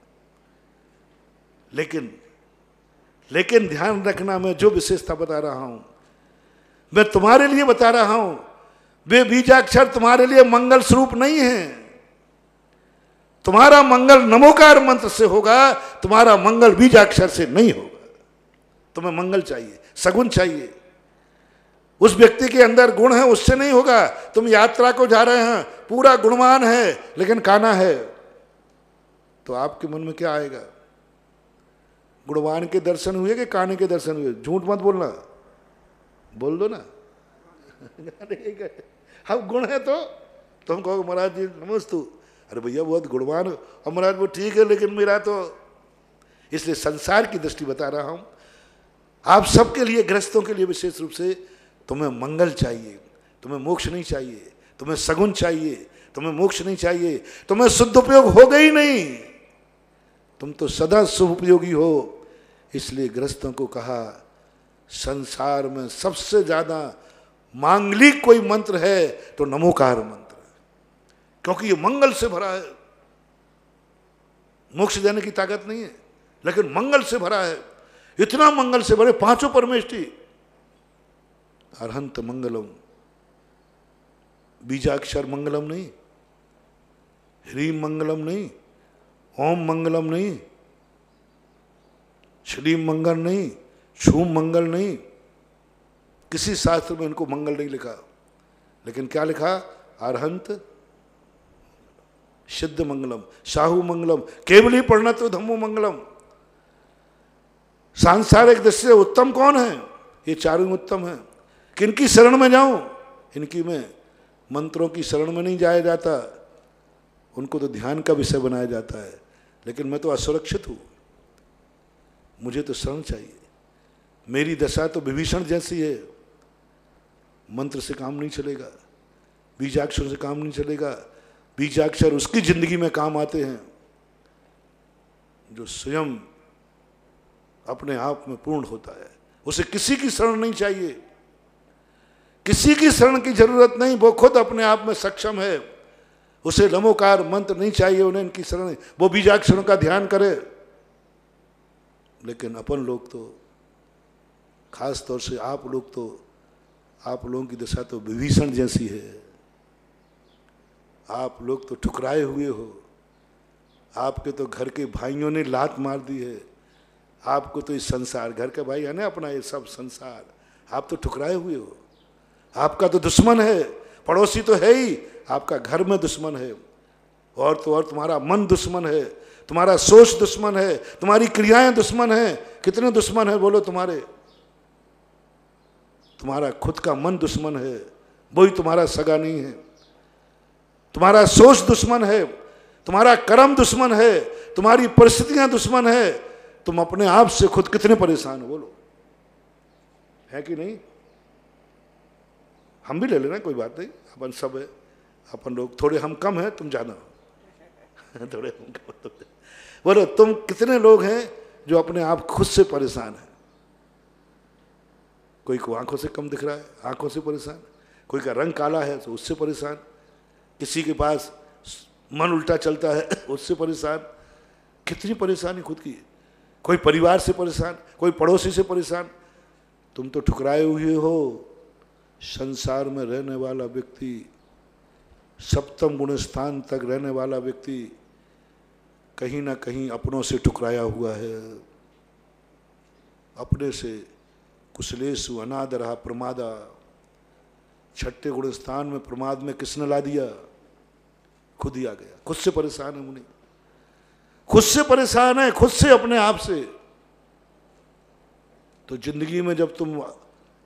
Speaker 1: लेकिन ध्यान रखना, मैं जो विशेषता बता रहा हूं मैं तुम्हारे लिए बता रहा हूं, वे बीजाक्षर तुम्हारे लिए मंगल स्वरूप नहीं है। तुम्हारा मंगल नमोकार मंत्र से होगा, तुम्हारा मंगल बीजाक्षर से नहीं होगा। तुम्हें मंगल चाहिए, सगुन चाहिए, उस व्यक्ति के अंदर गुण है, उससे नहीं होगा। तुम यात्रा को जा रहे हैं, पूरा गुणवान है लेकिन काना है, तो आपके मन में क्या आएगा? गुणवान के दर्शन हुए कि काने के दर्शन हुए? झूठ मत बोलना, बोल दो ना। अब गुण है तो तुम कहो महाराज जी नमस्तु, अरे भैया बहुत गुणवान हो, और महाराज वो ठीक है लेकिन मेरा तो। इसलिए संसार की दृष्टि बता रहा हूं, आप सबके लिए, गृहस्थों के लिए विशेष रूप से, तुम्हें मंगल चाहिए, तुम्हें मोक्ष नहीं चाहिए, तुम्हें सगुन चाहिए, तुम्हें मोक्ष नहीं चाहिए, तुम्हें शुद्ध उपयोग होगा ही नहीं, तुम तो सदा शुभ उपयोगी हो। इसलिए गृहस्थों को कहा संसार में सबसे ज्यादा मांगलिक कोई मंत्र है तो नमोकार मंत्र, क्योंकि ये मंगल से भरा है। मोक्ष देने की ताकत नहीं है लेकिन मंगल से भरा है। इतना मंगल से भरे पांचों परमेष्टि, अरहंत मंगलम, बीजाक्षर मंगलम नहीं, ह्रीम मंगलम नहीं, ओम मंगलम नहीं, श्रीम मंगल नहीं, छूम मंगल नहीं, किसी शास्त्र में इनको मंगल नहीं लिखा, लेकिन क्या लिखा? अरहंत सिद्ध मंगलम, शाहू मंगलम, केवली परिणत धम्मो मंगलम। सांसारिक दृष्टि से उत्तम कौन है? ये चारों उत्तम है। किनकी शरण में जाऊं? इनकी में मंत्रों की शरण में नहीं जाया जाता, उनको तो ध्यान का विषय बनाया जाता है। लेकिन मैं तो असुरक्षित हूं, मुझे तो शरण चाहिए। मेरी दशा तो विभीषण जैसी है, मंत्र से काम नहीं चलेगा, बीजाक्षर से काम नहीं चलेगा। बीजाक्षर उसकी जिंदगी में काम आते हैं जो स्वयं अपने आप में पूर्ण होता है। उसे किसी की शरण नहीं चाहिए, किसी की शरण की जरूरत नहीं, वो खुद अपने आप में सक्षम है। उसे नमोकार मंत्र नहीं चाहिए, उन्हें इनकी शरण, वो बीजाक्षरों का ध्यान करे। लेकिन अपन लोग तो, खास तौर से आप लोग तो, आप लोगों की दशा तो विभीषण जैसी है। आप लोग तो ठुकराए हुए हो, आपके तो घर के भाइयों ने लात मार दी है। आपको तो इस संसार, घर का भाई है ना अपना, ये सब संसार, आप तो ठुकराए हुए हो। आपका तो दुश्मन है, पड़ोसी तो है ही, आपका घर में दुश्मन है, और तो और तुम्हारा मन दुश्मन है, तुम्हारा सोच दुश्मन है, तुम्हारी क्रियाएं दुश्मन है। कितने दुश्मन है बोलो तुम्हारे? तुम्हारा खुद का मन दुश्मन है, वही तुम्हारा सगा नहीं है। तुम्हारा सोच दुश्मन है, तुम्हारा कर्म दुश्मन है, तुम्हारी परिस्थितियां दुश्मन है। तुम अपने आप से खुद कितने परेशान हो बोलो, है कि नहीं? हम भी ले लेना, कोई बात नहीं, अपन सब है। अपन लोग थोड़े हम कम हैं, तुम जाना थोड़े हम कम, तुम बोलो तुम कितने लोग हैं जो अपने आप खुद से परेशान है? कोई को आंखों से कम दिख रहा है, आंखों से परेशान, कोई का रंग काला है तो उससे परेशान, किसी के पास मन उल्टा चलता है उससे परेशान। कितनी परेशानी खुद की। कोई परिवार से परेशान, कोई पड़ोसी से परेशान। तुम तो ठुकराए हुए हो। संसार में रहने वाला व्यक्ति, सप्तम गुण स्थान तक रहने वाला व्यक्ति कहीं ना कहीं अपनों से ठुकराया हुआ है। अपने से कुशलेषु अनादरः प्रमादा। छठे गुण स्थान में प्रमाद में किसने ला दिया? खुद ही आ गया। खुद से परेशान है मुनि, खुद से परेशान है, खुद से, अपने आप से। तो जिंदगी में जब तुम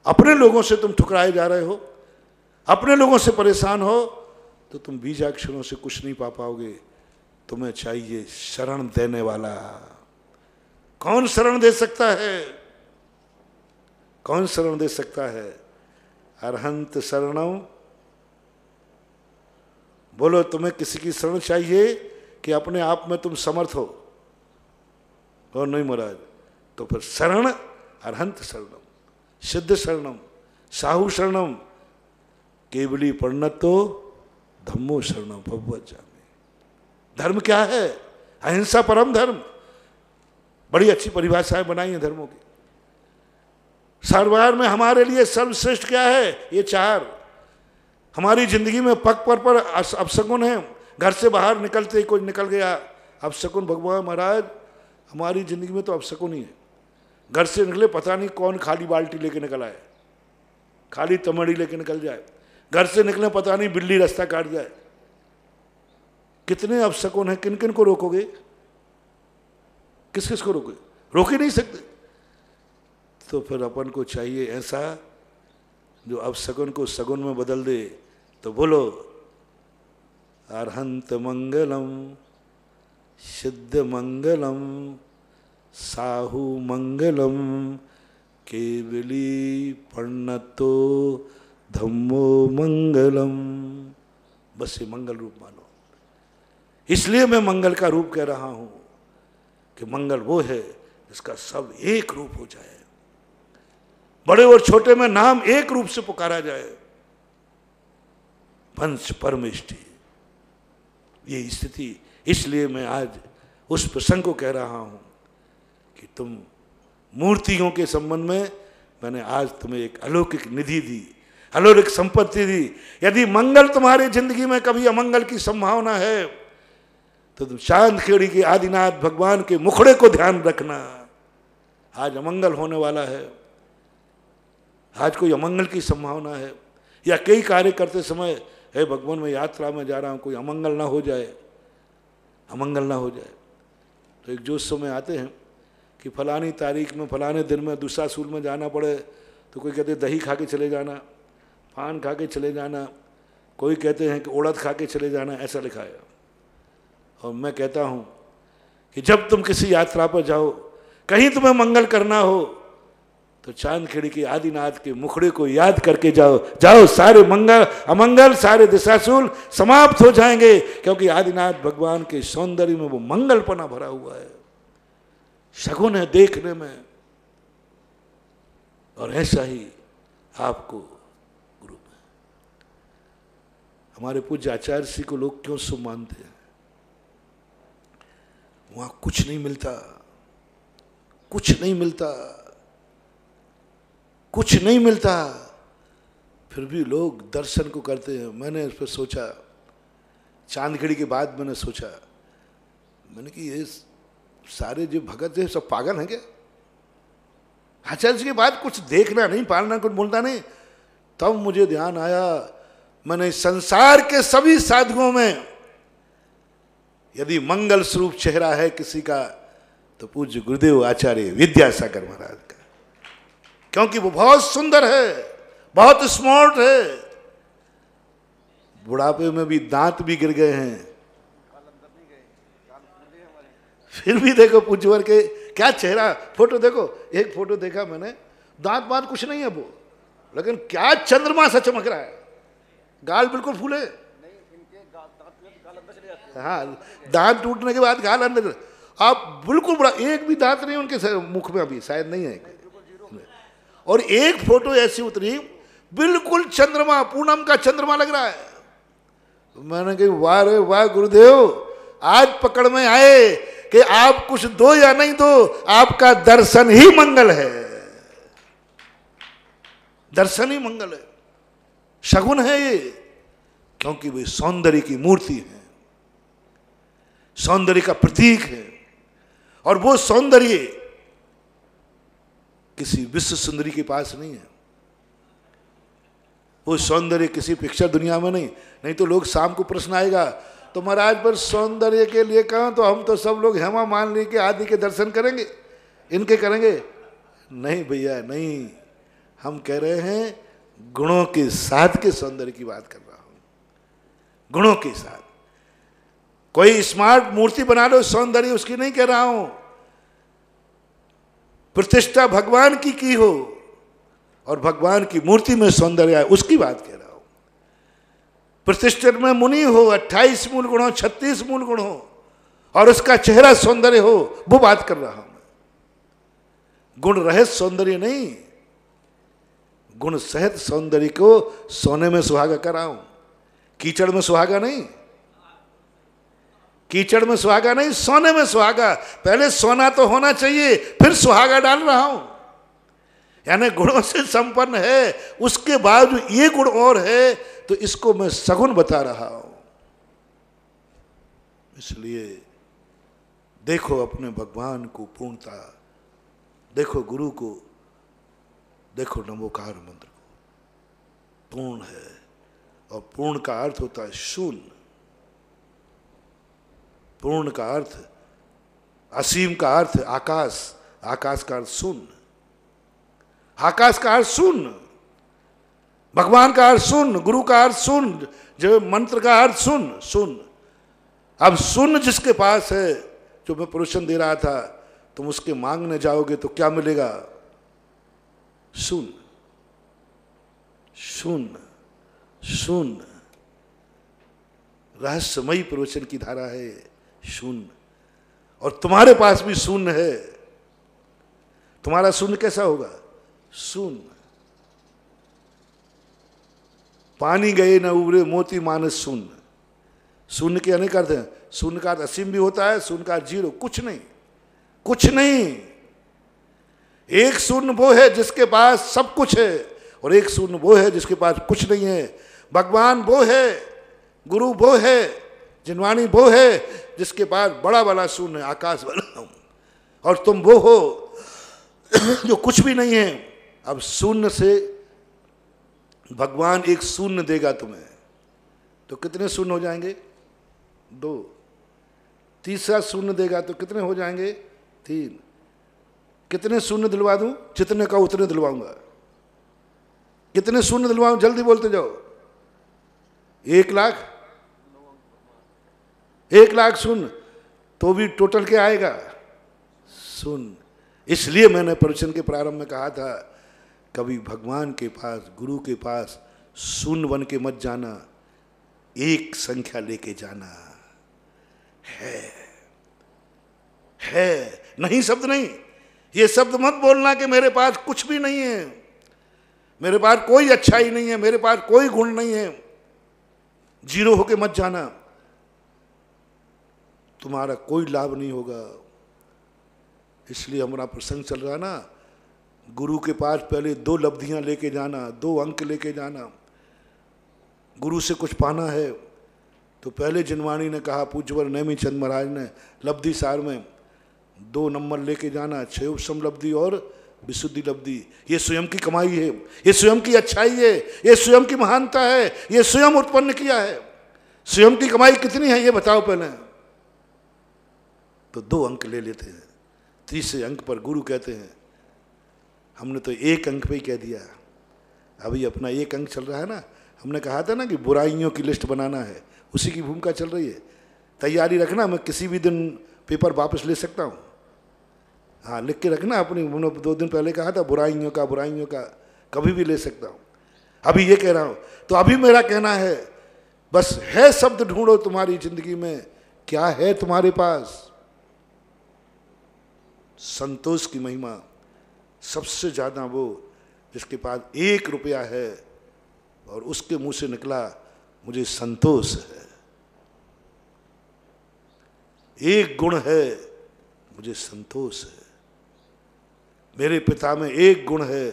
Speaker 1: अपने लोगों से तुम ठुकराए जा रहे हो, अपने लोगों से परेशान हो, तो तुम बीजाक्षरों से कुछ नहीं पा पाओगे। तुम्हें चाहिए शरण देने वाला। कौन शरण दे सकता है? कौन शरण दे सकता है? अरहंत शरणम। बोलो तुम्हें किसी की शरण चाहिए कि अपने आप में तुम समर्थ हो? और नहीं महाराज, तो फिर शरण अरहंत शरणम, सिद्ध शरणम, साहु शरणम, केवली परिणतो धम्मो शरणम भगवज्जामि। धर्म क्या है? अहिंसा परम धर्म। बड़ी अच्छी परिभाषाएं बनाई हैं धर्मों की। सर्वहार में हमारे लिए सर्वश्रेष्ठ क्या है? ये चार। हमारी जिंदगी में पग पर अपशकुन है। घर से बाहर निकलते ही कोई निकल गया, अपशकुन। भगवान महाराज, हमारी जिंदगी में तो अपशकुन ही है। घर से निकले, पता नहीं कौन खाली बाल्टी लेके निकल आए, खाली तमड़ी लेके निकल जाए। घर से निकले, पता नहीं बिल्ली रास्ता काट जाए। कितने अपशकुन हैं। किन किन को रोकोगे? किस किस को रोकोगे? रोक ही नहीं सकते। तो फिर अपन को चाहिए ऐसा जो अपशकुन को सगुन में बदल दे। तो बोलो अरहंत मंगलम, सिद्ध मंगलम, साहु मंगलम, केवली परिणतो धम्मो मंगलम। बस ये मंगल रूप मानो। इसलिए मैं मंगल का रूप कह रहा हूं कि मंगल वो है जिसका सब एक रूप हो जाए, बड़े और छोटे में नाम एक रूप से पुकारा जाए। पंच परमेष्टि, ये स्थिति। इसलिए मैं आज उस प्रसंग को कह रहा हूं कि तुम मूर्तियों के संबंध में मैंने आज तुम्हें एक अलौकिक निधि दी, अलौकिक संपत्ति दी। यदि मंगल तुम्हारी जिंदगी में कभी अमंगल की संभावना है तो तुम चांद खेड़ी के आदिनाथ भगवान के मुखड़े को ध्यान रखना। आज अमंगल होने वाला है, आज कोई अमंगल की संभावना है, या कई कार्य करते समय हे भगवान मैं यात्रा में जा रहा हूँ, कोई अमंगल ना हो जाए, अमंगल ना हो जाए। तो एक जोश समय आते हैं कि फलानी तारीख में फलाने दिन में दूसरासुर में जाना पड़े तो कोई कहते हैं दही खा के चले जाना, पान खा के चले जाना, कोई कहते हैं कि उड़द खा के चले जाना, ऐसा लिखा है। और मैं कहता हूँ कि जब तुम किसी यात्रा पर जाओ, कहीं तुम्हें मंगल करना हो, तो चांदखेड़ी के आदिनाथ के मुखड़े को याद करके जाओ। जाओ, सारे मंगल अमंगल, सारे दिशाशूल समाप्त हो जाएंगे, क्योंकि आदिनाथ भगवान के सौंदर्य में वो मंगलपना भरा हुआ है, शगुन है देखने में। और ऐसा ही आपको गुरु में। हमारे पूज्य आचार्य श्री को लोग क्यों शुभ मानते हैं? वहां कुछ नहीं मिलता, कुछ नहीं मिलता, कुछ नहीं मिलता, फिर भी लोग दर्शन को करते हैं। मैंने इस पर सोचा, चांदखेड़ी के बाद मैंने सोचा, मैंने कि ये सारे जो भगत है सब पागल हैं क्या? आचार्य के बाद कुछ देखना नहीं, पालना, कुछ बोलना नहीं। तब मुझे ध्यान आया, मैंने संसार के सभी साधुओं में यदि मंगल स्वरूप चेहरा है किसी का, तो पूज्य गुरुदेव आचार्य विद्यासागर महाराज का, क्योंकि वो बहुत सुंदर है, बहुत स्मार्ट है। बुढ़ापे में भी दांत भी गिर गए हैं, फिर भी देखो पूज्यवर के क्या चेहरा। फोटो देखो, एक फोटो देखा मैंने, दांत बात कुछ नहीं है वो, लेकिन क्या चंद्रमा सा चमक रहा है, गाल बिल्कुल फूले। हाँ, दांत टूटने के बाद गाल अंदर, आप बिल्कुल बड़ा, एक भी दांत नहीं उनके मुख में, अभी शायद नहीं है। और एक फोटो ऐसी उतरी, बिल्कुल चंद्रमा, पूनम का चंद्रमा लग रहा है। मैंने कहा वाह रे वाह गुरुदेव, आज पकड़ में आए कि आप कुछ दो या नहीं दो, आपका दर्शन ही मंगल है, दर्शन ही मंगल है, शगुन है ये। क्योंकि वे सौंदर्य की मूर्ति है, सौंदर्य का प्रतीक है। और वो सौंदर्य किसी विश्व सुंदरी के पास नहीं है, वो सौंदर्य किसी पिक्चर दुनिया में नहीं तो लोग शाम को प्रश्न आएगा, तो महाराज पर सौंदर्य के लिए कहा, तो हम तो सब लोग हेमा मालिनी के आदि के दर्शन करेंगे, इनके करेंगे नहीं भैया नहीं। हम कह रहे हैं गुणों के साथ के सौंदर्य की बात कर रहा हूं, गुणों के साथ। कोई स्मार्ट मूर्ति बना लो, सौंदर्य उसकी नहीं कह रहा हूं, प्रतिष्ठा भगवान की हो और भगवान की मूर्ति में सौंदर्य है, उसकी बात कह रहा हूं। प्रतिष्ठित में मुनि हो, 28 मूल गुण हो, 36 मूल गुण हो, और उसका चेहरा सौंदर्य हो, वो बात कर रहा हूं मैं। गुण रहित सौंदर्य नहीं, गुण सहित सौंदर्य को सोने में सुहागा कर रहा हूं, कीचड़ में सुहागा नहीं, कीचड़ में सुहागा नहीं, सोने में सुहागा। पहले सोना तो होना चाहिए, फिर सुहागा डाल रहा हूं। यानी गुणों से संपन्न है, उसके बाद ये गुण और है, तो इसको मैं सगुण बता रहा हूं। इसलिए देखो अपने भगवान को पूर्णता, देखो गुरु को, देखो नमोकार मंत्र को, पूर्ण है। और पूर्ण का अर्थ होता है शून्य, पूर्ण का अर्थ, असीम का अर्थ आकाश, आकाश का अर्थ शून्य, आकाश का अर्थ शून्य, भगवान का अर्थ शून्य, गुरु का अर्थ शून्य, जो मंत्र का अर्थ शून्य, शून्य। अब शून्य जिसके पास है, जो मैं प्रवचन दे रहा था, तुम उसके मांगने जाओगे तो क्या मिलेगा? शून्य, शून्य, शून्य। रहस्यमयी प्रवचन की धारा है शून्य, और तुम्हारे पास भी शून्य है। तुम्हारा शून्य कैसा होगा? शून्य। पानी गए न उबरे मोती मानस शून्य। शून्य के अनेक अर्थ हैं। शून्य का अर्थ असीम भी होता है, शून्य का अर्थ जीरो, कुछ नहीं, कुछ नहीं। एक शून्य वो है जिसके पास सब कुछ है, और एक शून्य वो है जिसके पास कुछ नहीं है। भगवान वो है, गुरु वो है, जिनवाणी वो है जिसके पास बड़ा वाला शून्य है, आकाश वाला। और तुम वो हो जो कुछ भी नहीं है। अब शून्य से भगवान एक शून्य देगा तुम्हें, तो कितने शून्य हो जाएंगे? 2। तीसरा शून्य देगा तो कितने हो जाएंगे? 3। कितने शून्य दिलवा दूं? जितने का उतने दिलवाऊंगा। कितने शून्य दिलवाऊं, जल्दी बोलते जाओ। 1,00,000, 1,00,000 शून्य, तो भी टोटल क्या आएगा? शून्य। इसलिए मैंने प्रवचन के प्रारंभ में कहा था, कभी भगवान के पास, गुरु के पास शून्य बन के मत जाना, एक संख्या लेके जाना। है नहीं शब्द नहीं, ये शब्द मत बोलना कि मेरे पास कुछ भी नहीं है, मेरे पास कोई अच्छाई नहीं है, मेरे पास कोई गुण नहीं है। जीरो होके मत जाना, तुम्हारा कोई लाभ नहीं होगा। इसलिए हमारा प्रसंग चल रहा ना, गुरु के पास पहले 2 लब्धियां लेके जाना, 2 अंक लेके जाना। गुरु से कुछ पाना है तो पहले जिनवाणी ने कहा, पूज्यवर नेमी चंद महाराज ने लब्धि सार में 2 नंबर लेके जाना, 6 उपसम लब्धि और विशुद्धि लब्धि। ये स्वयं की कमाई है, ये स्वयं की अच्छाई है, ये स्वयं की महानता है, ये स्वयं उत्पन्न किया है। स्वयं की कमाई कितनी है ये बताओ पहले। तो 2 अंक ले लेते हैं, तीसरे अंक पर गुरु कहते हैं, हमने तो 1 अंक पे ही कह दिया। अभी अपना 1 अंक चल रहा है ना, हमने कहा था ना कि बुराइयों की लिस्ट बनाना है, उसी की भूमिका चल रही है। तैयारी रखना, मैं किसी भी दिन पेपर वापस ले सकता हूँ। हाँ, लिख के रखना अपनी, 2 दिन पहले कहा था बुराइयों का कभी भी ले सकता हूँ। अभी ये कह रहा हूँ, तो अभी मेरा कहना है, बस है शब्द ढूंढो तुम्हारी जिंदगी में, क्या है तुम्हारे पास? संतोष की महिमा सबसे ज्यादा वो जिसके पास 1 रुपया है और उसके मुंह से निकला मुझे संतोष है, 1 गुण है मुझे संतोष है, मेरे पिता में 1 गुण है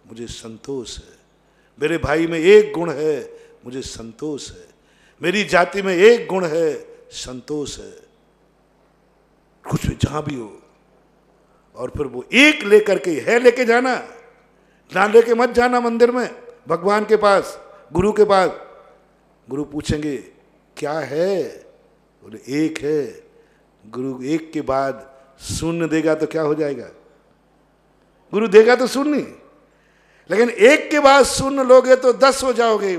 Speaker 1: मुझे संतोष है, मेरे भाई में 1 गुण है मुझे संतोष है, मेरी जाति में 1 गुण है संतोष है। कुछ भी जहां भी हो, और फिर वो 1 लेकर के है लेके जाना, ना लेके मत जाना मंदिर में, भगवान के पास, गुरु के पास। गुरु पूछेंगे क्या है, बोले 1 है। गुरु 1 के बाद शून्य देगा तो क्या हो जाएगा? गुरु देगा तो शून्य, लेकिन 1 के बाद शून्य लोगे तो 10 हो जाओगे,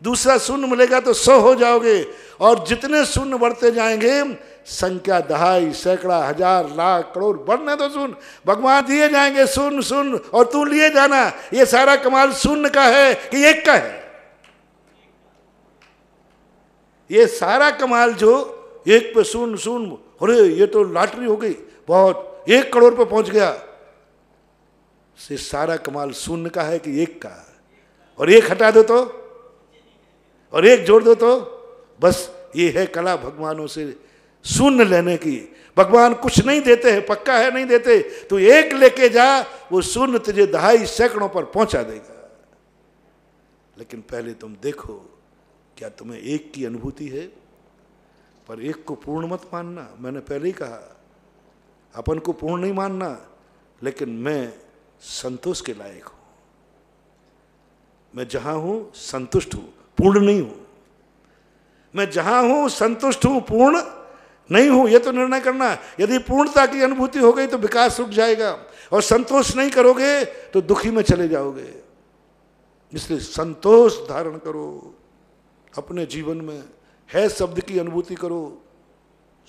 Speaker 1: दूसरा शून्य मिलेगा तो 100 हो जाओगे, और जितने शून्य बढ़ते जाएंगे, संख्या दहाई, सैकड़ा, हजार, लाख, करोड़, बढ़ने तो शून्य, भगवान दिए जाएंगे शून्य शून्य, और तू लिए जाना। ये सारा कमाल शून्य का है कि 1 का है? ये सारा कमाल जो 1 पे शून्य शून्य, अरे ये तो लॉटरी हो गई, बहुत 1 करोड़ पे पहुंच गया, से सारा कमाल शून्य का है कि 1 का? और 1 हटा दो तो, और 1 जोड़ दो तो, बस ये है कला भगवानों से शून्य लेने की। भगवान कुछ नहीं देते हैं, पक्का है नहीं देते, तो 1 लेके जा, वो शून्य तुझे दहाई सैकड़ों पर पहुंचा देगा। लेकिन पहले तुम देखो, क्या तुम्हें 1 की अनुभूति है? पर 1 को पूर्ण मत मानना, मैंने पहले ही कहा, अपन को पूर्ण नहीं मानना, लेकिन मैं संतोष के लायक हूं, मैं जहां हूं संतुष्ट हूं, पूर्ण नहीं हूं। मैं जहां हूं संतुष्ट हूं, पूर्ण नहीं हूं, यह तो निर्णय करना। यदि पूर्णता की अनुभूति हो गई तो विकास रुक जाएगा, और संतोष नहीं करोगे तो दुखी में चले जाओगे। इसलिए संतोष धारण करो अपने जीवन में, है शब्द की अनुभूति करो,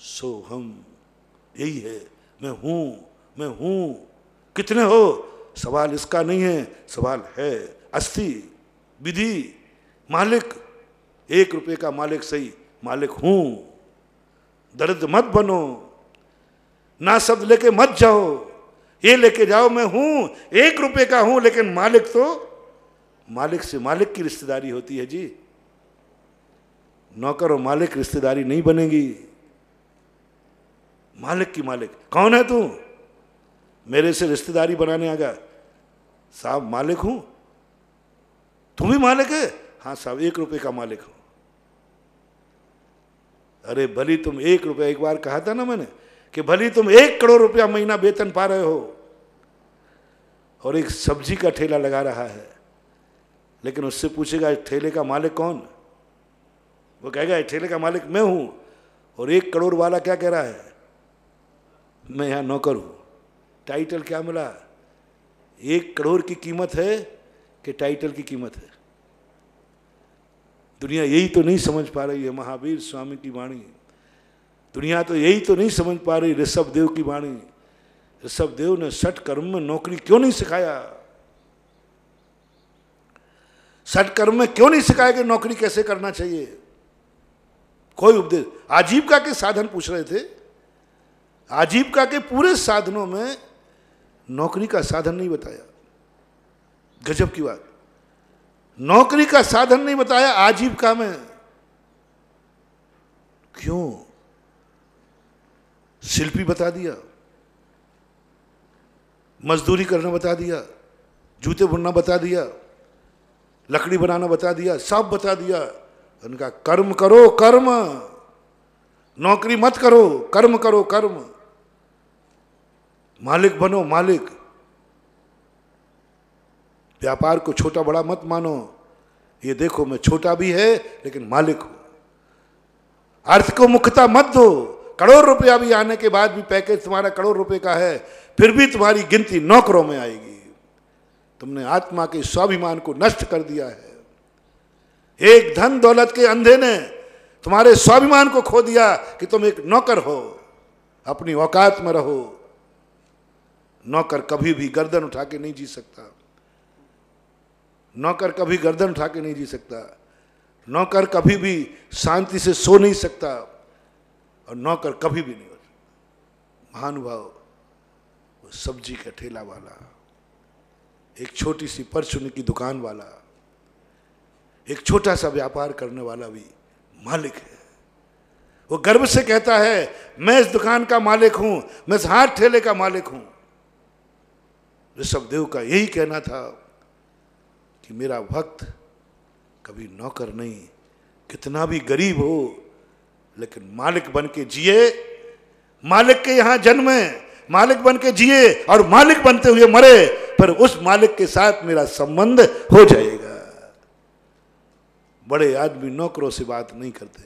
Speaker 1: सो हम, यही है, मैं हूं, मैं हूं। कितने हो सवाल इसका नहीं है, सवाल है अस्थि, विधि, मालिक। 1 रुपये का मालिक सही, मालिक हूं। दर्द मत बनो, ना शब्द लेके मत जाओ, ये लेके जाओ मैं हूं, 1 रुपये का हूं, लेकिन मालिक तो, मालिक से मालिक की रिश्तेदारी होती है जी। नौकर और मालिक रिश्तेदारी नहीं बनेगी, मालिक की मालिक। कौन है तू? मेरे से रिश्तेदारी बनाने आगा? साहब मालिक हूं। तुम भी मालिक है? हाँ साहब 1 रुपये का मालिक हूं। अरे भली तुम 1 रुपया, एक बार कहा था ना मैंने कि भली तुम 1 करोड़ रुपया महीना वेतन पा रहे हो और एक सब्जी का ठेला लगा रहा है, लेकिन उससे पूछेगा ठेले का मालिक कौन? वो कहेगा ठेले का मालिक मैं हूं। और 1 करोड़ वाला क्या कह रहा है? मैं यहां नौकर हूं। टाइटल क्या मिला? 1 करोड़ की कीमत है कि टाइटल की कीमत है। दुनिया यही तो नहीं समझ पा रही है महावीर स्वामी की वाणी, दुनिया तो यही तो नहीं समझ पा रही ऋषभ देव की वाणी। ऋषभ देव ने 60 कर्म में नौकरी क्यों नहीं सिखाया? 60 कर्म में क्यों नहीं सिखाया कि नौकरी कैसे करना चाहिए? कोई उपदेश। आजीविका के साधन पूछ रहे थे, आजीविका के पूरे साधनों में नौकरी का साधन नहीं बताया। गजब की बात, नौकरी का साधन नहीं बताया आजीविका में। क्यों? शिल्पी बता दिया, मजदूरी करना बता दिया, जूते बुनना बता दिया, लकड़ी बनाना बता दिया, सब बता दिया। उनका कर्म करो, कर्म, नौकरी मत करो, कर्म करो, कर्म, मालिक बनो, मालिक। व्यापार को छोटा बड़ा मत मानो, ये देखो मैं छोटा भी है लेकिन मालिक हूं। अर्थ को मुख्यता मत दो, करोड़ रुपया भी आने के बाद भी पैकेज तुम्हारा करोड़ रुपए का है, फिर भी तुम्हारी गिनती नौकरों में आएगी। तुमने आत्मा के स्वाभिमान को नष्ट कर दिया है। एक धन दौलत के अंधे ने तुम्हारे स्वाभिमान को खो दिया कि तुम एक नौकर हो। अपनी औकात में रहो। नौकर कभी भी गर्दन उठा के नहीं जी सकता, नौकर कभी गर्दन उठा के नहीं जी सकता, नौकर कभी भी शांति से सो नहीं सकता, और नौकर कभी भी नहीं हो सकता। महानुभाव, वो सब्जी का ठेला वाला, एक छोटी सी परचूनी की दुकान वाला, एक छोटा सा व्यापार करने वाला भी मालिक है। वो गर्व से कहता है मैं इस दुकान का मालिक हूं, मैं इस हाथ ठेले का मालिक हूं। ऋषभ देव का यही कहना था कि मेरा भक्त कभी नौकर नहीं, कितना भी गरीब हो लेकिन मालिक बन के जिए, मालिक के यहां जन्मे, मालिक बन के जिए और मालिक बनते हुए मरे, पर उस मालिक के साथ मेरा संबंध हो जाएगा। बड़े आदमी नौकरों से बात नहीं करते।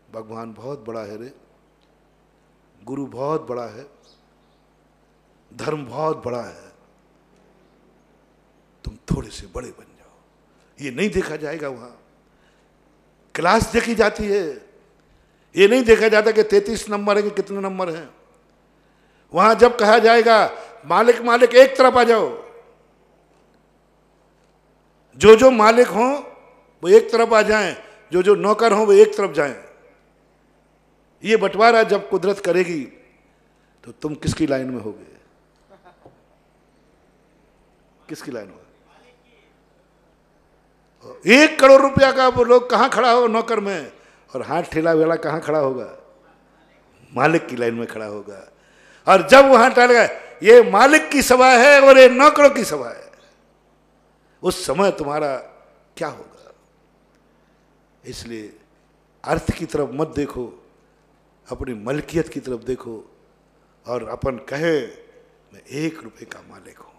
Speaker 1: भगवान बहुत बड़ा है रे, गुरु बहुत बड़ा है, धर्म बहुत बड़ा है, तुम थोड़े से बड़े बन जाओ। ये नहीं देखा जाएगा। वहां क्लास देखी जाती है, ये नहीं देखा जाता कि 33 नंबर है कि कितने नंबर हैं। वहां जब कहा जाएगा मालिक मालिक एक तरफ आ जाओ, जो जो मालिक हों वो एक तरफ आ जाएं, जो जो नौकर हों वो एक तरफ जाएं। ये बंटवारा जब कुदरत करेगी तो तुम किसकी लाइन में होगे? किसकी लाइन में? 1 करोड़ रुपया का वो लोग कहां खड़ा होगा नौकर में, और हाथ ठेला वाला कहां खड़ा होगा? मालिक की लाइन में खड़ा होगा। और जब वहां टल गए ये मालिक की सभा है और ये नौकरों की सभा है, उस समय तुम्हारा क्या होगा? इसलिए अर्थ की तरफ मत देखो, अपनी मलकियत की तरफ देखो। और अपन कहे मैं 1 रुपए का मालिक हूं,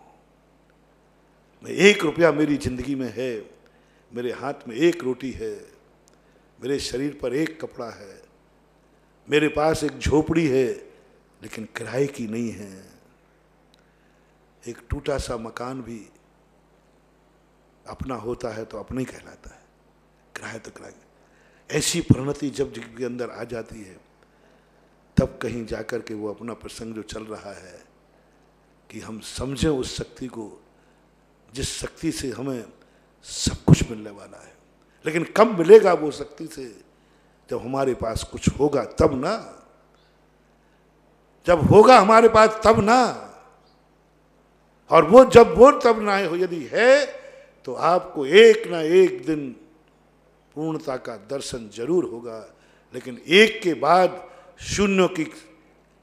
Speaker 1: मैं 1 रुपया मेरी जिंदगी में है, मेरे हाथ में 1 रोटी है, मेरे शरीर पर 1 कपड़ा है, मेरे पास एक झोपड़ी है लेकिन किराए की नहीं है। एक टूटा सा मकान भी अपना होता है तो अपना ही कहलाता है, किराया तो किराया। ऐसी परिणति जब जिसके अंदर आ जाती है तब कहीं जाकर के वो अपना प्रसंग जो चल रहा है कि हम समझें उस शक्ति को, जिस शक्ति से हमें सब कुछ मिलने वाला है। लेकिन कब मिलेगा वो शक्ति से? जब हमारे पास कुछ होगा तब ना, जब होगा हमारे पास तब ना। और वो जब वो तब ना हो यदि है तो आपको एक ना एक दिन पूर्णता का दर्शन जरूर होगा। लेकिन एक के बाद शून्य की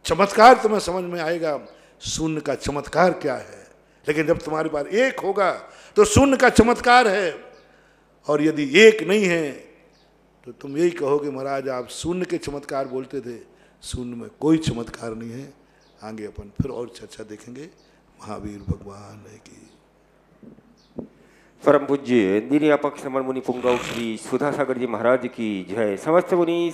Speaker 1: चमत्कार तुम्हें समझ में आएगा, शून्य का चमत्कार क्या है। लेकिन जब तुम्हारे पास 1 होगा तो शून्य का चमत्कार है, और यदि 1 नहीं है तो तुम यही कहोगे महाराज आप शून्य के चमत्कार बोलते थे, शून्य में कोई चमत्कार नहीं है। आगे अपन फिर और चर्चा देखेंगे। महावीर भगवान है की।
Speaker 3: परम पूज्य निर्यापक श्रमण मुनि पुंगव श्री सुधासागर जी महाराज की जय। समस्त मुनि